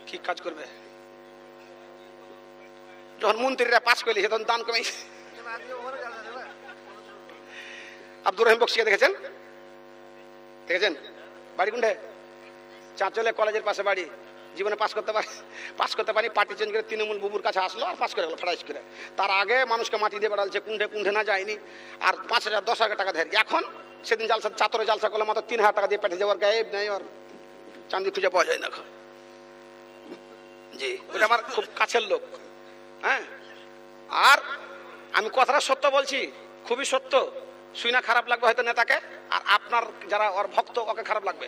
কি কাজ করবে? যখন মন্ত্রীরা পাস করলি তখন দান কমে। আব্দুর রহিম বক্সিকে দেখেছেন? দেখেছেন? বাড়ি কোনটা? চাঁচলে কলেজের পাশে বাড়ি। জীবনে পাস করতে পারি পার্টি চেঞ্জ করে তৃণমূল বুবুর কাছে আসলো আর পাস করে গেল ফ্রাইজ করে। তার আগে মানুষকে মাটি দিয়ে বেড়ালছে, কুণ্ঠে না যায়নি, আর 5,000 10,000 টাকা দেয়। এখন সেদিন জালসা চাতরে জালসা করলে মাত্র 3,000 টাকা দিয়ে পেটে যাওয়ার গায়েব নেই, আর চাঁদি খুঁজে পাওয়া যায় না এখন। জি ওটা আমার খুব কাছের লোক। হ্যাঁ আর আমি কথাটা সত্য বলছি, খুবই সত্য। শুই না খারাপ লাগবে হয়তো নেতাকে, আর আপনার যারা ওর ভক্ত ওকে খারাপ লাগবে।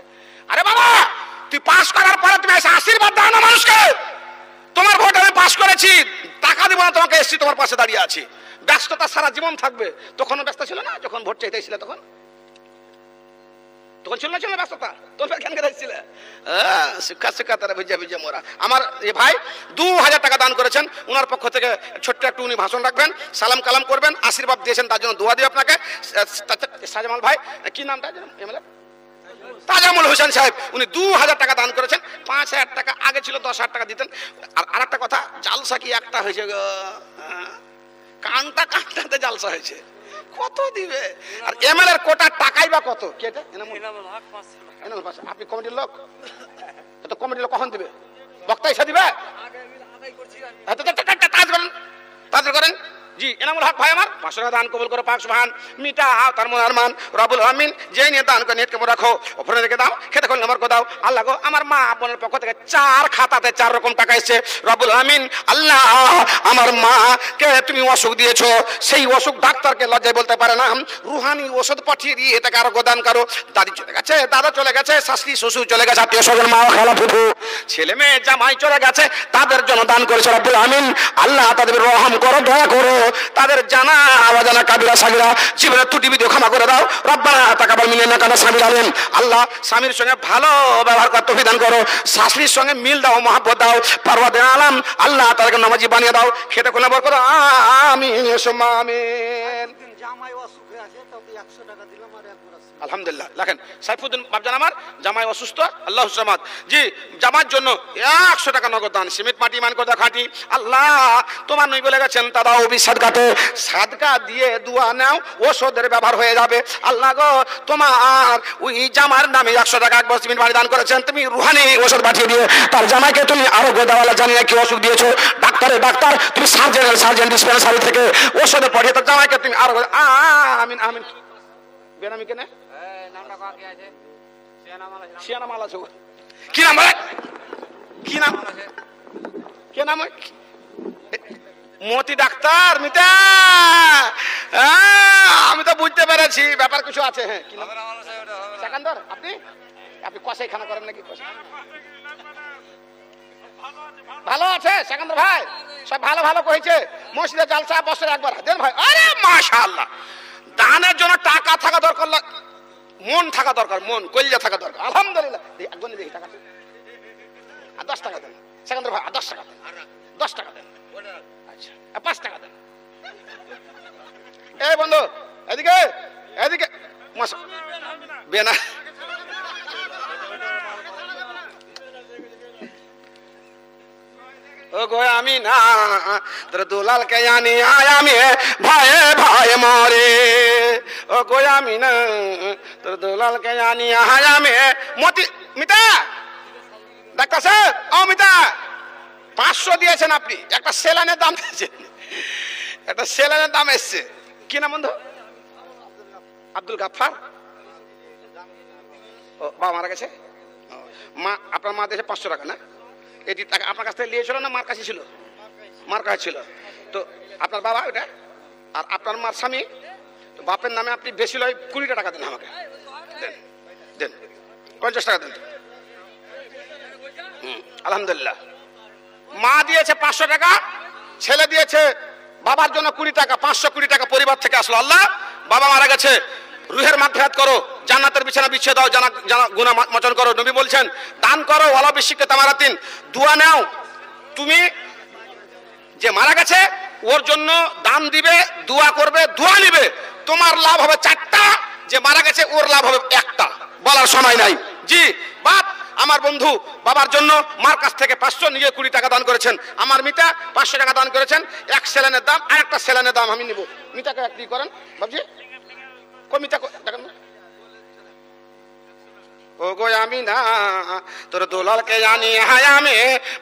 আরে বাবা তুই পাস করার পরে তুমি এসে আশীর্বাদ দাও না মানুষকে। তোমার ভোট আমি পাস করেছি, টাকা দিব না তোমাকে, এসছি তোমার পাশে দাঁড়িয়ে আছি। ব্যস্ততা সারা জীবন থাকবে। তখনও ব্যস্ত ছিল না যখন ভোট চাইতেছিল, তখন ছিল না ব্যস্ততা? তোমরা কেন ছিল? শিক্ষা তারা ভিজা মোরা। আমার এই ভাই 2,000 টাকা দান করেছেন, ওনার পক্ষ থেকে ছোট্ট একটু উনি ভাষণ রাখবেন, সালাম কালাম করবেন, আশীর্বাদ দিয়েছেন, তার জন্য দোয়া দিই আপনাকে। শাহজামাল ভাই, কি নামটা? তাজামুল হোসেন সাহেব, উনি 2,000 টাকা দান করেছেন। 5,000 টাকা আগে ছিল, 10,000 টাকা দিতেন। আর একটা কথা, জালসা কি একটা হয়েছে গো, কানটাতে জালসা হয়েছে, কত দিবে? আর এমএল এর কোটার টাকাই বা কত? কি এটা? আপনি কমিটির লোক, তো কমিটির লোক কখন দিবে? বক্তা এসে দিবে? তাজ করেন জি। এনামুল হক ভাই আমার 500 টাকা দান কবুল করো, পাক সুবহান মিটা তার মন আরমান রব্বুল আমিন। যে নিয়ে দান করে নেটকে রাখো, ওপরে রেখে দাও, খেতে খোল নাম্বার কো দাও। আল্লাহ গো আমার মা বোনের পক্ষ থেকে 4 খাতাতে 4 রকম টাকা এসেছে। রব্বুল আমিন আল্লাহ আমার মা কে তুমি অসুখ দিয়েছো, সেই অসুখ ডাক্তারকে লজ্জায় বলতে পারে না, রুহানি ওষুধ পাঠিয়ে দিয়ে এটাকে আরো দান করো। দাদি চলে গেছে, দাদা চলে গেছে, শাশুড়ি শ্বশুর চলে গেছে, আত্মীয় স্বজন মা খালা ফুফু ছেলে মেয়ে জামাই চলে গেছে, তাদের জন্য দান করেছে। রব্বুল আমিন আল্লাহ তাদের রহম করো, দয়া করো, তাদের জানা অজানা কাবিরা সাগিরা জীবনের ত্রুটি বিধি ক্ষমা করে দাও। রব্বানা তাকাব্বাল মিন্না কানা সামিল আলেন। আল্লাহ স্বামীর সঙ্গে ভালো ব্যবহার করতে বিধান করো, শাশুড়ির সঙ্গে মিল দাও, মহব্বত দাও। পারওয়ারদিন আলম আল্লাহ তাদেরকে নামাজি বানিয়ে দাও, খেতে খোলা বরকত আমিন সুম্মা আমিন। জামাই অসুখে আছে, তাকে 100 টাকা দিলাম আর একবার আলহামদুলিল্লাহ। দেখেন সাইফুদ্দিন বাপজান আমার জামাই অসুস্থ, আল্লাহ সামাদ জি, জামার জন্য 100 টাকা নগদ দান, সিমেন্ট মাটি মান করে খাঁটি। আল্লাহ তোমার নই বলে গেছেন দাদা ওবি সাদকাতে, সাদকা দিয়ে দোয়া নাও, ওষুধের ব্যবহার হয়ে যাবে। আল্লাহ গো তোমার ওই জামার নামে 100 টাকা একবার সিমেন্ট মাটি দান করেছেন, তুমি রুহানি ওষুধ পাঠিয়ে দিয়ে তার জামাইকে তুমি আরো গোদাওয়ালা জানি না কি অসুখ দিয়েছো, ডাক্তার তুমি সার্জন ডিসপেন্সারি থেকে ওষুধে পাঠিয়ে তার জামাইকে তুমি আরো আমিন আমিন। বেনামি কেন শিয়ানা মাল আছে? কি নাম বলে? কি নাম? কে নাম? মতি ডাক্তার মিতা। আমি তো বুঝতে পেরেছি ব্যাপার কিছু আছে। হ্যাঁ সেকান্দর, আপনি কষাই খানা করেন নাকি? ভালো আছে সেকান্দর ভাই, সব ভালো ভালো কইছে। মসজিদে জালসা বছরে একবার দেন ভাই। আরে মাশাআল্লাহ, দানের জন্য টাকা থাকা দরকার, মন থাকা দরকার, মন কলিজা থাকা দরকার। আলহামদুলিল্লাহ। একজনই দেখি টাকা 10 টাকা দেন সেকেন্দ্র ভাই, 10 টাকা দেন, 10 টাকা দেন, আচ্ছা 5 টাকা দেন, এই বন্ধু এদিকে এদিকে বেনা ও গো আমি না তোর দুলাল কে জানি আয়া মে ভাই ভাই মরে ও গো আমি না তোর দুলাল কে জানি আয়া মে মতি মিতা ডাক্তার স্যার ও মিতা 500 দিয়েছেন আপনি, একটা সেলানের দাম দিয়েছেন, একটা সেলানের দাম এসছে। কি নাম বন্ধু? আব্দুল গাফফার। ও বাবা মারা গেছে? মা আপনার মা দিয়েছে 500 টাকা না? এটি টাকা আপনার কাছ থেকে নিয়েছিল না মার কাছে ছিল? মার কাছে ছিল। তো আপনার বাবা ওটা আর আপনার মার স্বামী, তো বাপের নামে আপনি বেশি লয় 20 টাকা দেন আমাকে, দেন দেন 50 টাকা দেন। আলহামদুলিল্লাহ। মা দিয়েছে 500 টাকা, ছেলে দিয়েছে বাবার জন্য 20 টাকা, 520 টাকা পরিবার থেকে আসলো। আল্লাহ বাবা মারা গেছে, রুহের মাগফিরাত করো, জান্নাতের বিছানা বিছিয়ে দাও, গুনাহ মোচন করো। নবী বলছেন দান করো ওয়ালা বিশিকে তামারাতিন, দোয়া নাও। তুমি যে মারা গেছে ওর জন্য দান দিবে, দোয়া করবে, দোয়া নিবে, তোমার লাভ হবে 4টা, যে মারা গেছে ওর লাভ হবে 1টা। বলার সময় নাই। জি বাপ, আমার বন্ধু বাবার জন্য মার কাছ থেকে 500 নিয়ে 20 টাকা দান করেছেন। আমার মিতা 500 টাকা দান করেছেন। এক সেলানের দাম আর একটা সেলানের দাম আমি নিব। মিতাকে একটি করেন বাবজি, কই মিতা দেখেন না। ও গো আমি না তোর দুলালকে জানি হায়া মে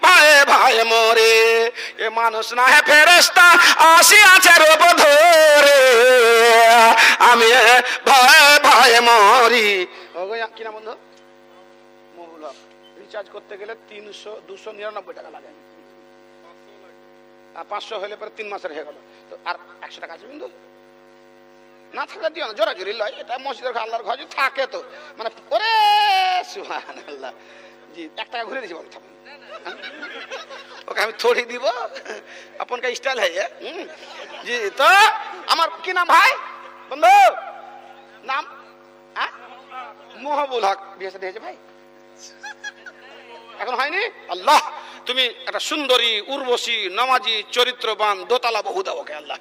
ভাই ভাই মরে, এ মানুষ না হে ফেরেশতা আসি আছে রূপ ধরে, আমি ভাই ভাই মরি। ও গো কি না বন্ধু? রিচার্জ করতে গেলে 299 টাকা লাগে, আর 500 হলে পরে 3 মাসের হয়ে গেল। তো আর 100 টাকা আছে বন্ধু? না থাকলে দিও না, জোরা জোরি লয়, এটা মসজিদের আল্লাহর ঘর থাকে তো, মানে ওরে সুবহানাল্লাহ। জি 1 টাকা ঘুরে দিয়েছি, ওকে আমি থোড়ি দিব, আপনকা স্টাইল है ये। জি তো আমার কি নাম ভাই বন্ধু? নাম মহবুল হক। বিয়ে সাথে হয়েছে ভাই? এখন হয়নি? আল্লাহ তুমি একটা সুন্দরী, উর্বশী, নামাজি, চরিত্রবান, দোতলা বহু দাও ওকে আল্লাহ।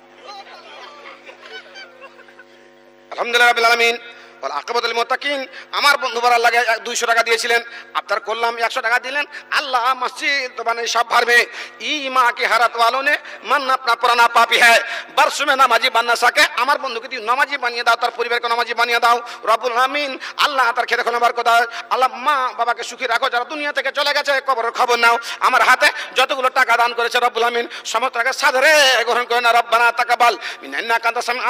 আলহামদুলিল্লাহ রাব্বিল আলামিন ওয়াল আকিবাতুল মুত্তাকিন। আমার বন্ধুবার আল্লাহ 200 টাকা দিয়েছিলেন, আবদার করলাম 100 টাকা দিলেন। আল্লাহ মসজিদ বানাने सब भर में ईमा के हरत वालों ने मन अपना पुराना पापी है, बरस में नमाजी बन ना सके। আমার বন্ধুকে তুই নামাজি বানিয়ে দাও, তার পরিবারকে নামাজি বানিয়ে দাও রব্বুল আমিন। আল্লাহ তার খেতে খোলা বরকত দাও। আল্লাহ মা বাবাকে সুখী রাখো, যারা দুনিয়া থেকে চলে গেছে কবরের খবর নাও। আমার হাতে যতগুলো টাকা দান করেছে রব্বুল আমিন সমস্ত টাকা সাদরে গ্রহণ করে না। রব্বানা তাকাব্বাল মিন্না কান্তা সামি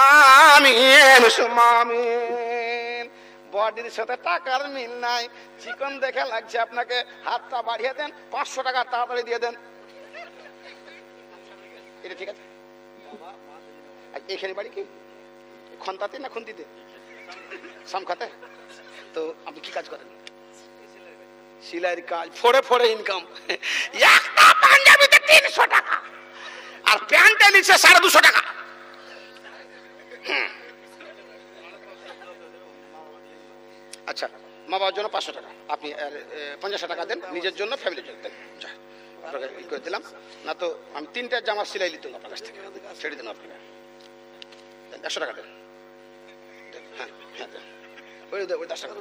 আমিন সুম্মা আমিন। বডির সাথে টাকার মিল নাই, চিকন দেখে লাগছে আপনাকে, হাতটা বাড়িয়ে দেন, 500 টাকা তাড়াতাড়ি দিয়ে দেন। এটা ঠিক আছে? এখানে বাড়ি কি খন্তাতে না খুন্তিতে? সামখাতে। তো আপনি কি কাজ করেন? সিলাইয়ের কাজ, ফোড়ে ফোড়ে ইনকাম। একটা পাঞ্জাবিতে 300 টাকা আর প্যান্টে নিচ্ছে 250 টাকা। আচ্ছা মা বাবার জন্য 500 টাকা, আপনি 50 টাকা দেন নিজের জন্য, ফ্যামিলির জন্য দেন। করে দিলাম না তো আমি 3টা জামা সিলাই নিতাম আপনার কাছ থেকে, ছেড়ে দেন আপনাকে। 100 টাকা দেন। হ্যাঁ হ্যাঁ ওই 10 টাকা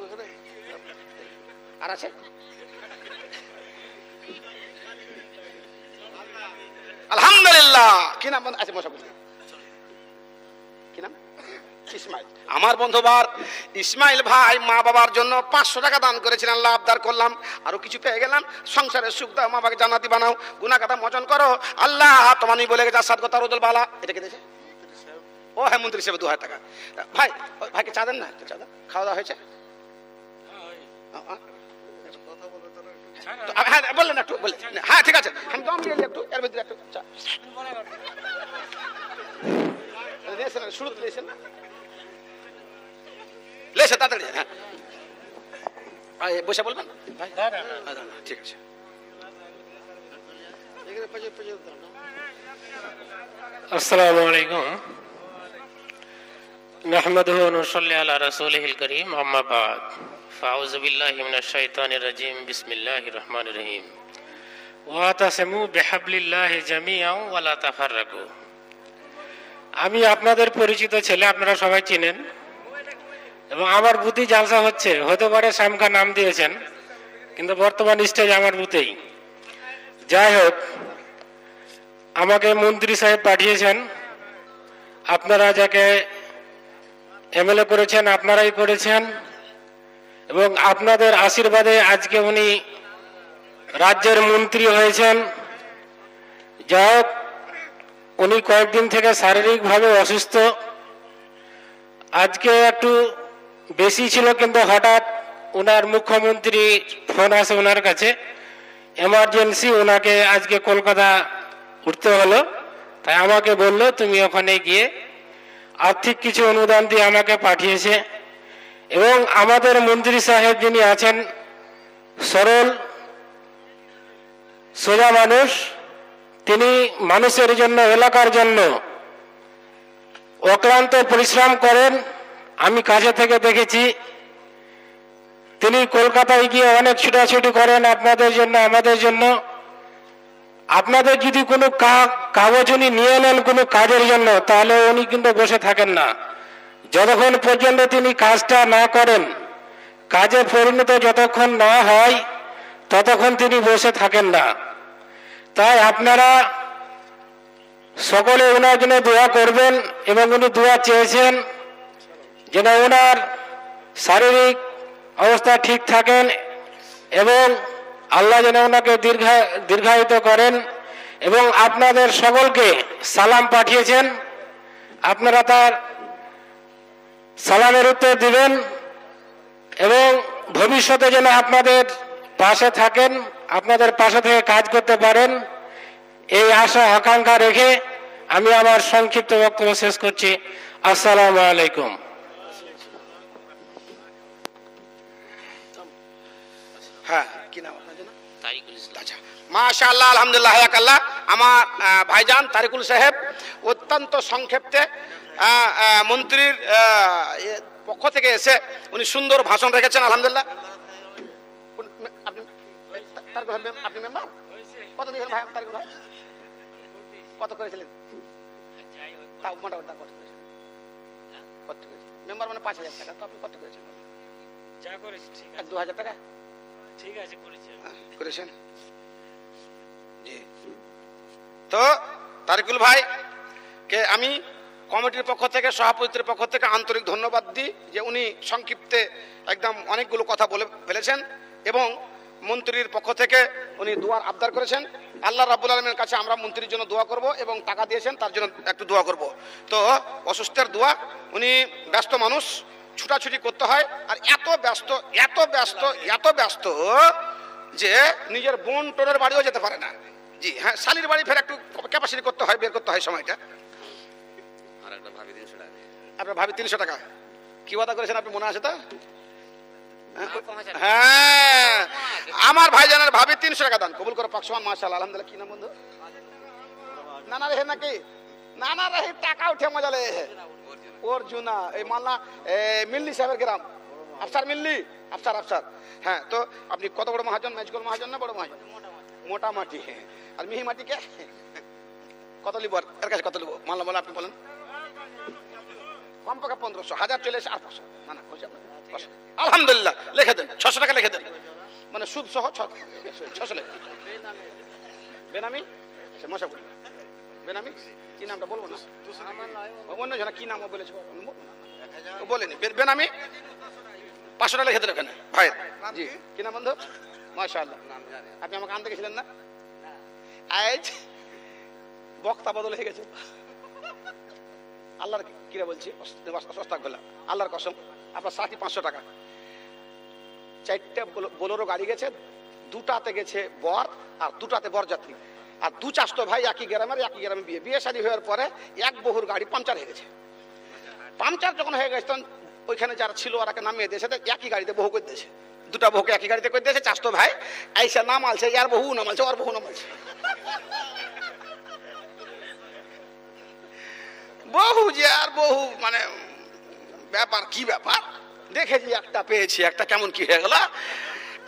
আর আছে। আলহামদুলিল্লাহ। কি নাম আছে? মশা কি নাম? ইসমাইল। আমার বন্ধুবার ইসমাইল ভাই মা বাবার জন্য 500 টাকা দান করেছিলেন। আল্লাহ আবদার করলাম আরো কিছু পেয়ে গেলাম। সংসারের সুখ দাও, মা বাবাকে জান্নাতি বানাও, গুনাহ কথা মোচন করো আল্লাহ। তোমানি বলে গেছে সাদ কথা রুদুল বালা। এটা কে দিয়েছে? ও হ্যাঁ মন্ত্রী হিসেবে 2000 টাকা। ভাই ভাইকে চা দেন না, একটু চা দেন। খাওয়া দাওয়া হয়েছে? হ্যাঁ বললেন একটু, বললেন হ্যাঁ ঠিক আছে, আমি দম দিয়ে একটু এর ভিতরে একটু চা শুরু দিয়েছেন না, লেসে তাড়াতাড়ি। হ্যাঁ বসে বলবেন ভাই? ঠিক আছে। আসসালামু আলাইকুম। নাহমাদুহু ওয়া নুসাল্লি আলা রাসূলিহিল কারীম, আম্মা বা'দ। ফাউযু বিল্লাহি মিনাশ শাইতানির রাজীম। বিসমিল্লাহির রহমানির রহিম। ওয়া তাসিমু বিহাবলিল্লাহি জামিআন ওয়া লা তাফাররাকু। আমি আপনাদের পরিচিত ছেলে, আপনারা সবাই চিনেন, এবং আমার বুথই জালসা হচ্ছে। হতে পারে শ্যামকা নাম দিয়েছেন, কিন্তু বর্তমান স্টেজ আমার বুথেই। যাই হোক, আমাকে মন্ত্রী সাহেব পাঠিয়েছেন। আপনারা যাকে এমএলএ করেছেন আপনারাই করেছেন, এবং আপনাদের আশীর্বাদে আজকে উনি রাজ্যের মন্ত্রী হয়েছেন। যা হোক, উনি কয়েকদিন থেকে শারীরিকভাবে অসুস্থ। আজকে একটু বেশি ছিল, কিন্তু হঠাৎ ওনার মুখ্যমন্ত্রী ফোন আসে ওনার কাছে, এমার্জেন্সি ওনাকে আজকে কলকাতা উঠতে হলো। তাই আমাকে বলল তুমি ওখানে গিয়ে আর্থিক কিছু অনুদান দিয়ে আমাকে পাঠিয়েছে। এবং আমাদের মন্ত্রী সাহেব যিনি আছেন, সরল সোজা মানুষ, তিনি মানুষের জন্য, এলাকার জন্য অক্লান্ত পরিশ্রম করেন। আমি কাছে থেকে দেখেছি, তিনি কলকাতায় গিয়ে অনেক ছুটাছুটি করেন আপনাদের জন্য, আমাদের জন্য। আপনাদের যদি কোনো কাগজ উনি নিয়ে নেন কোনো কাজের জন্য, তাহলে উনি কিন্তু বসে থাকেন না। যতক্ষণ পর্যন্ত তিনি কাজটা না করেন, কাজে পরিণত যতক্ষণ না হয়, ততক্ষণ তিনি বসে থাকেন না। তাই আপনারা সকলে ওনার জন্য দোয়া করবেন, এবং উনি দোয়া চেয়েছেন যেন ওনার শারীরিক অবস্থা ঠিক থাকেন, এবং আল্লাহ যেন ওনাকে দীর্ঘায়িত করেন। এবং আপনাদের সকলকে সালাম পাঠিয়েছেন, আপনারা তার সালামের উত্তর দিবেন, এবং ভবিষ্যতে যেন আপনাদের পাশে থাকেন, আপনাদের পাশে থেকে কাজ করতে পারেন, এই আশা আকাঙ্ক্ষা রেখে আমি আমার সংক্ষিপ্ত বক্তব্য শেষ করছি। আসসালামু আলাইকুম। হ্যাঁ, কি নাম আপনার জন্য? তারিকুল ইসলাম। আচ্ছা, মাশাআল্লাহ, আলহামদুলিল্লাহ, হায়াকাল্লাহ। আমার ভাইজান তারিকুল সাহেব অত্যন্ত সংক্ষেপে মন্ত্রীর পক্ষ থেকে এসে উনি সুন্দর ভাষণ রেখেছেন, আলহামদুলিল্লাহ। আপনি মেম্বার কত দিয়েছেন ভাই? তারিকুল ভাই কত করেছিলেন? তাও মোটামুটি কত করেছেন? মেম্বার মানে 5,000 টাকা, তো আপনি কত করেছেন? যা করেছি ঠিক আছে, 2,000 টাকা ঠিক আছে করেছেন। জি, তো তারিকুল ভাই কে আমি কমিটির পক্ষ থেকে, সভাপতির পক্ষ থেকে আন্তরিক ধন্যবাদ দিই যে উনি সংক্ষিপ্তে একদম অনেকগুলো কথা বলে ফেলেছেন, এবং মন্ত্রীর পক্ষ থেকে উনি দোয়ার আবদার করেছেন। আল্লাহ রাব্বুল আলামিনের কাছে আমরা মন্ত্রীর জন্য দোয়া করব, এবং টাকা দিয়েছেন তার জন্য একটু দোয়া করব। তো অসুস্থের দোয়া, উনি ব্যস্ত মানুষ, ছুটাছুটি করতে হয়, আর এত ব্যস্ত যে নিজের বোন টোনের বাড়িও যেতে পারে না। জি হ্যাঁ, শালির বাড়ি ফের একটু ক্যাপাসিটি করতে হয়, বের করতে হয় সময়টা। আপনার ভাবি 300 টাকা কি ওয়াদা করেছেন আপনি, মনে আছে তো? হ্যাঁ, আমার ভাইজানের ভাবি 300 টাকা দান কবুল করে পাকসমান, মাশাআল্লাহ, আলহামদুলিল্লাহ। কি নাম বন্ধু? নানা রেহে নাকি? নানা রেহে টাকা উঠে মজা লে অর্জুনা, এই মাল্লা মিল্লি সাহেবের গ্রাম, আফসার মিল্লি, আফসার। হ্যাঁ, তো আপনি কত বড় মহাজন? মেজগোল মহাজন না বড় মহাজন? মোটা মাটি। আর মিহি মাটিকে কত লিব? এর কাছে কত লিব? মাল্লা বলে আপনি বলেন। কমপক্ষে 1500, 1000 চলে এসে 800। না না, আলহামদুলিল্লাহ, লিখে দেন 600 টাকা লিখে দেন, মানে সুদ সহ 600 লেখা। বেনামি মশা বলি, বেনামি কি নামটা বলবো না, অন্য জন কি নাম বলেছে বলেনি। বেনামি 500 টাকা লিখে দেন ওখানে ভাই। জি, কি নাম বন্ধু? মাশাআল্লাহ, আপনি আমাকে আনতে গেছিলেন না? আজ বক্তা বদল হয়ে গেছে। আল্লাহর কিরা বলছি, আল্লাহর কসম, আপনার সাথী 500 টাকা। 4টে বোলেরো গাড়ি গেছে, 2টাতে গেছে বর আর 2টাতে বরযাত্রী, আর 2 চাচতো ভাই একই গ্রামে বিয়ে শাদী হওয়ার পরে এক বহুর গাড়ি পাংচার হয়ে গেছে। পাংচার যখন হয়ে গেছে, তখন ওইখানে যারা ছিল ওরাকে নামিয়ে দিয়েছে, একই গাড়িতে বহু করে দিয়েছে, 2টা বহুকে একই গাড়িতে করে দিয়েছে। চাচতো ভাই আইসা নামালছে, ইয়ার বহু নামালছে, ওর বহু নামালছে, বহু যে আর বহু, মানে ব্যাপার কি ব্যাপার দেখেছি। একটা পেয়েছি, একটা কেমন কি হয়ে গেল।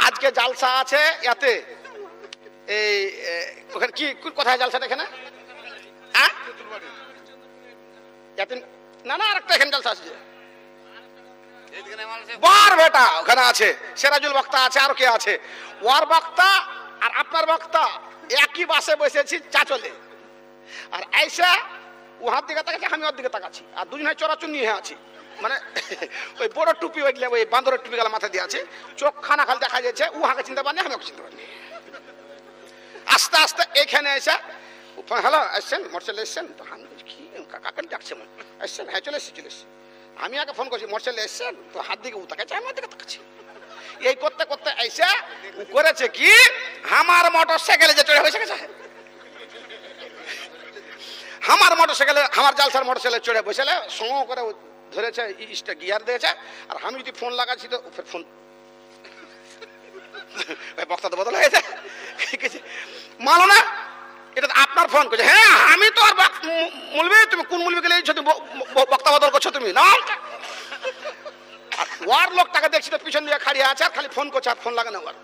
আজকে জালসা আছে এতে, এই ওখানে কি কোথায় জালসাটা? এখানে না না আরেকটা এখানে জলসা আসছে বার বেটা ওখানে আছে, সেরাজুল বক্তা আছে, আর কে আছে, ওর বক্তা আর আপনার বক্তা একই বাসে বসেছি চাচলে, আর আইসা ও হাত দিকে তাকাচ্ছে, আমি ওর দিকে তাকাচ্ছি, আর দুজনে চোরাচুন্নি হয়ে আছি, মানে ওই বড় টুপি ওইগুলো ওই বান্দরের টুপি গেলা মাথা দিয়ে আছে, চোখ খানা খালি দেখা যাচ্ছে, ও হাঁকে চিনতে পারিনি, আমি ওকে চিনতে পারিনি। আস্তে আস্তে এখানে এসে হ্যালো আসছেন মোটরসাইকেল এসছেন, তো আমি কি কাকাকে ডাকছে আসছেন, হ্যাঁ চলে এসছি চলে এসছি, আমি আগে ফোন করছি মোটরসাইকেল এসছেন, তো হাত দিকে ও তাকাচ্ছে, আমি দিকে তাকাচ্ছি, এই করতে করতে এসে করেছে কি আমার মোটরসাইকেলে যে চড়ে বসে গেছে, আমার মোটরসাইকেলে আমার জালসার মোটরসাইকেলে চড়ে বসেলে সঙ্গ করে ধরেছে, ইস্টা গিয়ার দিয়েছে, আর আমি যদি ফোন লাগাচ্ছি তো ফোন বক্তা তো বদল হয়েছে, মানো না এটা আপনার ফোন করছে, হ্যাঁ আমি তো আর মুলবি, তুমি কোন মুলবি গেলে বক্তা বদল করছো তুমি না, ওয়ার লোকটাকে দেখছি তো পিছন দিয়ে খাড়িয়ে আছে আর খালি ফোন করছে আর ফোন লাগানো ওর।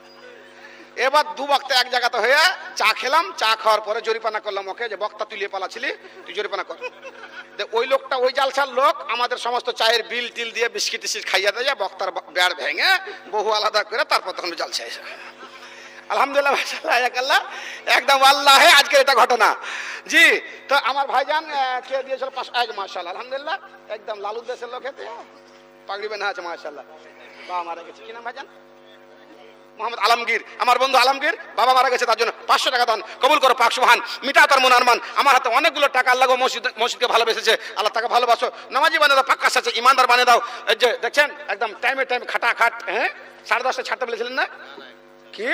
এবার দু বক্তা এক জায়গাতে হয়ে চা খেলাম, চা খাওয়ার পরে জরিপানা করলাম ওকে যে বক্তা তুই লিয়ে পালাছিলি, তুই জরিপানা কর। ওই লোকটা ওই জালসার লোক আমাদের সমস্ত চায়ের বিল টিল দিয়ে বিস্কিট টিস্কিট খাইয়া দেয়, বক্তার ব্যাড় ভেঙে বহু আলাদা করে তারপর তখন জালসা এসে আলহামদুলিল্লাহ মাশাআল্লাহ একদম আল্লাহ আজকের এটা ঘটনা। জি তো আমার ভাইজান কে দিয়েছিল মাশাআল্লাহ আলহামদুলিল্লাহ একদম লালু দেশের লোক এতে পাগড়ি বেনা আছে মাশাআল্লাহ, বাবা মারা গেছে, কি নাম ভাইজান? মোহাম্মদ আলমগীর, আমার বন্ধু আলমগীর, বাবা মারা গেছে তার জন্য 500 টাকা দান কবুল করো পাক সুবহান, মিটা তার মন আরমান। আমার হাতে অনেকগুলো টাকা, আল্লাহ মসজিদকে ভালোবেসেছে, আল্লাহ তাকে ভালোবাসো, নামাজি বানিয়ে দাও, পাক্কা আছে ইমানদার বানিয়ে দাও। এই যে দেখছেন একদম টাইমে টাইম খাটা খাট, হ্যাঁ 10:30 ছাড়তে বলেছিলেন না কি?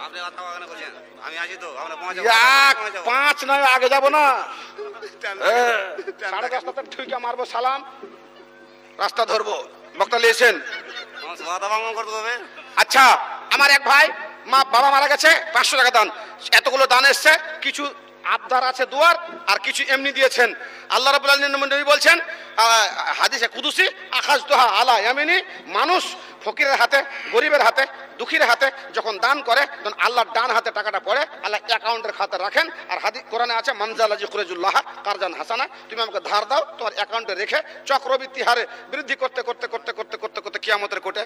আপনি কথা বলেন বলেন আমি আছি তো, আমরা 5 নয় আগে যাব না, 10:30 ঠুকে মারবো সালাম, রাস্তা ধরবো, বক্তা লিয়েছেন। আচ্ছা আমার এক ভাই বাবা মারা গেছে, 500 টাকা দান, এতগুলো দান এসছে, কিছু আবদার আছে দুয়ার আর কিছু এমনি দিয়েছেন। আল্লাহ রাব্বুল আলামিন নবী বলছেন হাদিসে কুদুসি আখাযতুহা আলা ইয়ামিনি, মানুষ ফকিরের হাতে, গরিবের হাতে, দুঃখীর হাতে যখন দান করে তখন আল্লাহর ডান হাতে টাকাটা পড়ে, আল্লাহ অ্যাকাউন্টের খাতে রাখেন। আর হাদিস কোরআনে আছে মানজালা যুখরিজুল্লাহ কারজান হাসানা, তুমি আমাকে ধার দাও তোমার অ্যাকাউন্টে রেখে চক্রবৃদ্ধি হারে বৃদ্ধি করতে করতে করতে করতে করতে করতে কিয়ামতের কোটে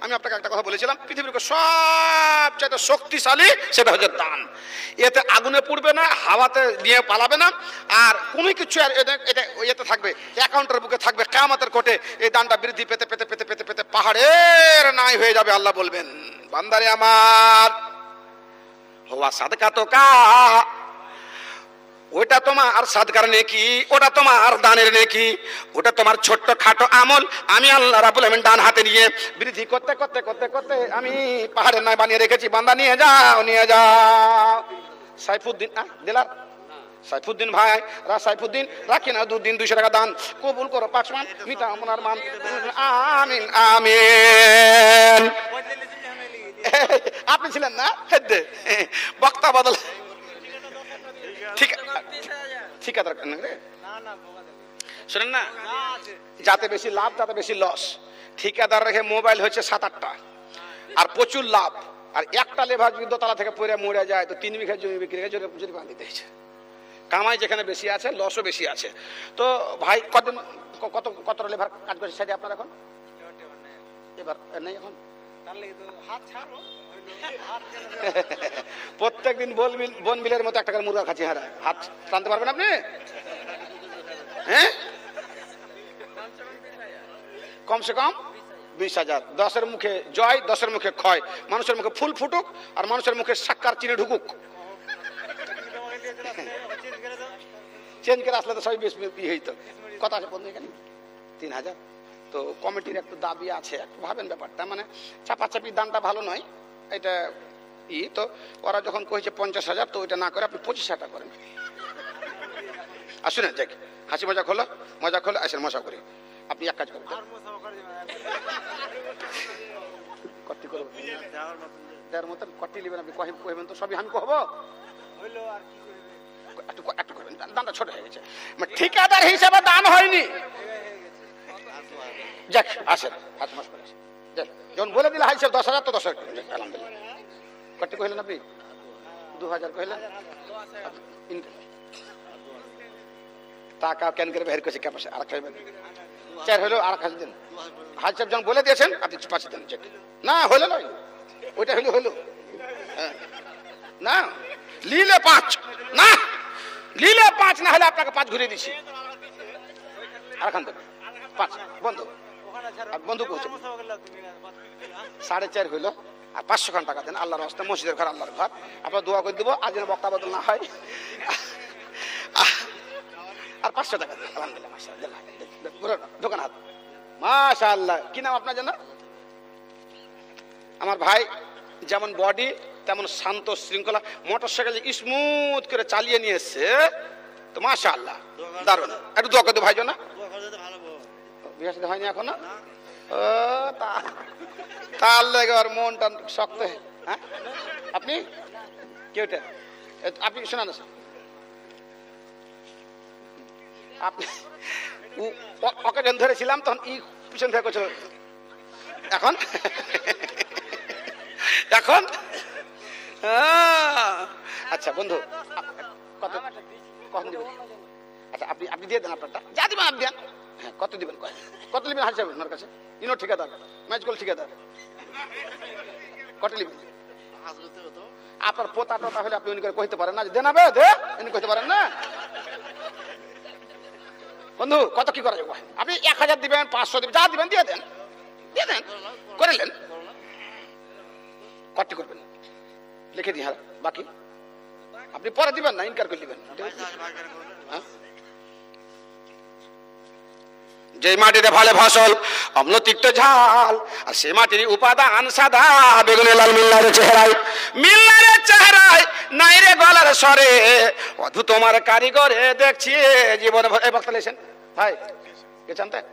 আমি আপনাকে একটা কথা বলেছিলাম, পৃথিবীর সবচেয়ে শক্তিশালী সেটা হচ্ছে দান। এতে আগুনে পুড়বে না, হাওয়াতে নিয়ে পালাবে না, আর কোনো কিছু আর এটা এতে থাকবে, অ্যাকাউন্টের বুকে থাকবে কিয়ামতের কোটে। এই দানটা বৃদ্ধি পেতে পেতে পেতে পেতে পেতে পাহাড়ের নাই হয়ে যাবে। আল্লাহ বলবেন বান্দারে আমার হওয়া সাদকা তো কা, ওটা তোমার সাদকার নেকি, ওটা তোমার দানের নেকি, ওটা তোমার ছোট্ট খাটো আমল, আমি আল্লাহ রাব্বুল আলামিন ডান হাতে নিয়ে বৃদ্ধি করতে করতে করতে করতে আমি পাহাড়ের নাই বানিয়ে রেখেছি। বান্দা নিয়ে যাও নিয়ে যাও। সাইফুদ্দিন দিলার সাইফুদ্দিন ভাই সাইফুদ্দিন রাখি না 2 দিন 200 টাকা দান কবুল করো পাক সুবহান, মিটা আপনার মান, আমিন আমিন। আপনি ছিলেন না বক্তা বদল, ঠিক ঠিকাদার শোনেন না, যাতে বেশি লাভ তাতে বেশি লস। ঠিকাদার রেখে মোবাইল হচ্ছে 7-8টা আর প্রচুর লাভ, আর একটা লেভার যদি দোতলা থেকে পড়ে মরে যায় তো 3 বিঘা জমি বিক্রি করে জরিমানা দিতে হয়েছে। কামাই যেখানে বেশি আছে লসও বেশি আছে। তো ভাই কতদিন কত লেভার কাজ করছে সাইডে আপনার এখন? এবার নেই এখন প্রত্যেকদিন বন বিলের মতো একটা করে মুরগা খাচ্ছি, হ্যাঁ হাত টানতে পারবেন আপনি? হ্যাঁ কমসে কম 20,000। 10-এর মুখে জয়, 10-এর মুখে ক্ষয়, মানুষের মুখে ফুল ফুটুক আর মানুষের মুখে সাক্কার চিনি ঢুকুক। চেঞ্জ করে আসলে তো সবই বেশ হইতো। কথা আছে বন্ধু এখানে 3,000। তো কমিটির একটু দাবি আছে, একটু ভাবেন ব্যাপারটা, মানে চাপাচাপি দানটা ভালো নয় এটা তো ওরা যখন কইছে 50,000 তো ওইটা না করে আপনি 25,000 টাকা করেন। আসুন যাক হাসি মজা খোলো আসেন মজা করি। আপনি এক কাজ করবেন, কটি করবেন যার মতন কটি নেবেন আপনি কইবেন তো সবই আমি কহবো, একটু করবেন, দানটা ছোট হয়ে গেছে, ঠিকাদার হিসাবে দান হয়নি। যাক আসেন হাত মাস করে যখন বলে দিলে হাইসে 10,000 তো 10,000 আলহামদুলিল্লাহ। কটি কহিলেন আপনি? 2,000 কহিলেন। টাকা কেন করে বের করেছে ক্যাপাসে আর খাইবেন 4 হলো আর খাই দেন হাজ সাহেব যখন বলে দিয়েছেন আপনি 5 দেন চেক না হলো নয় ওইটা হলো হ্যাঁ না লিলে 5 না লিলে 5 না হলে আপনাকে 5 ঘুরিয়ে দিছি আর খান দেন 5 বন্ধ বন্ধু কইছে 4.5 হলো আর 500 খান টাকা দেন আল্লাহর রাস্তায় মসজিদের ঘর আল্লাহর ঘর আপনারা দোয়া করে দেব আজ যেন বক্তা বদল না হয় আর 500 টাকা দেন আলহামদুলিল্লাহ মাশাআল্লাহ দোকান হাত মাশাআল্লাহ কি নাম আপনার জানা আমার ভাই যেমন বডি তেমন শান্ত শৃঙ্খলা মোটরসাইকেল স্মুথ করে চালিয়ে নিয়ে এসছে তো মাশাআল্লাহ দারুণ একটু দোয়া করে দেব ভাই জানা বিয়ে শাদী হয়নি এখনো ও তার লেগে আর মনটা শক্ত হ্যাঁ আপনি কেউটা আপনি শোনান আপনি ওকে যখন ধরেছিলাম তখন পিছন থেকে করছিল এখন এখন আচ্ছা বন্ধু কত কখন দিবেন আচ্ছা আপনি দিয়ে দেন আপনারটা যা দিবেন আপনি দেন হ্যাঁ কত দিবেন কত নেবেন হাজ যাবেন ওনার কাছে ইনো ঠিকাদার ম্যাচগুলো ঠিকাদার কত নেবেন আপনার পোতা টোতা হলে আপনি উনি করে কইতে পারেন না যে দেনাবে দে উনি কইতে পারেন না বন্ধু কত কি করা যাবে আপনি 1000 দিবেন 500 দিবেন যা দিবেন দিয়ে দেন করেলেন কত করবেন লিখে দিই হ্যাঁ বাকি আপনি পরে দিবেন না ইনকার করে দিবেন যে মাটিতে ভালো ফসল অম্ল তিক্ত ঝাল আর সে মাটির উপাদান সাদা বেগুনি লাল মিল্লারের চেহারায় নাই রে গলার স্বরে অধু তোমার কারিগরে দেখছি জীবন বক্তা লেছেন ভাই কে জানতেন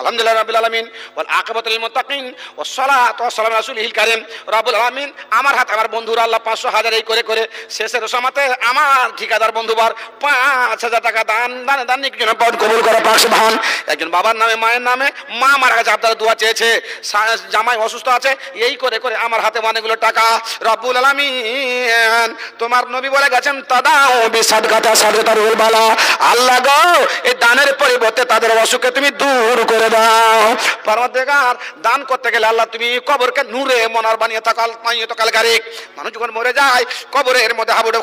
আলহামদুলিল্লাহ রাব্বিল আলামিন ওয়াল আকিবাতুল লিল মুত্তাকিন ওয়াস সালাতু ওয়াস সালামু আলা রাসূলিল কারীম রাব্বুল আলামিন আমার হাতে আমার বন্ধুরা আল্লাহ 500 1000 এই করে করে শেষের সময়তে আমার ঠিকাদার বন্ধুবার 5000 টাকা দান নিকজন পদ কবুল করে পাক সুবহান একজন বাবার নামে মায়ের নামে মা মারা গেছে আপনার দোয়া চেয়েছে জামাই অসুস্থ আছে এই করে করে আমার হাতে অনেকগুলো টাকা রাব্বুল আলামিন তোমার নবী বলে গেছেন তাদাউ বিসাদকাতা সাদকাতুল বালা আল্লাহ গো এই দানের পরিবর্তে তাদের অসুখকে তুমি দূর করে দাও পরওয়ারদিগার দান করতে গেলে আল্লাহ তুমি কবরকে নূরে মনার বানিয়ে থাকাল মাইয়ে তো কালগারে মানুষ যখন মরে যায় কবরের মধ্যে হাবুডুব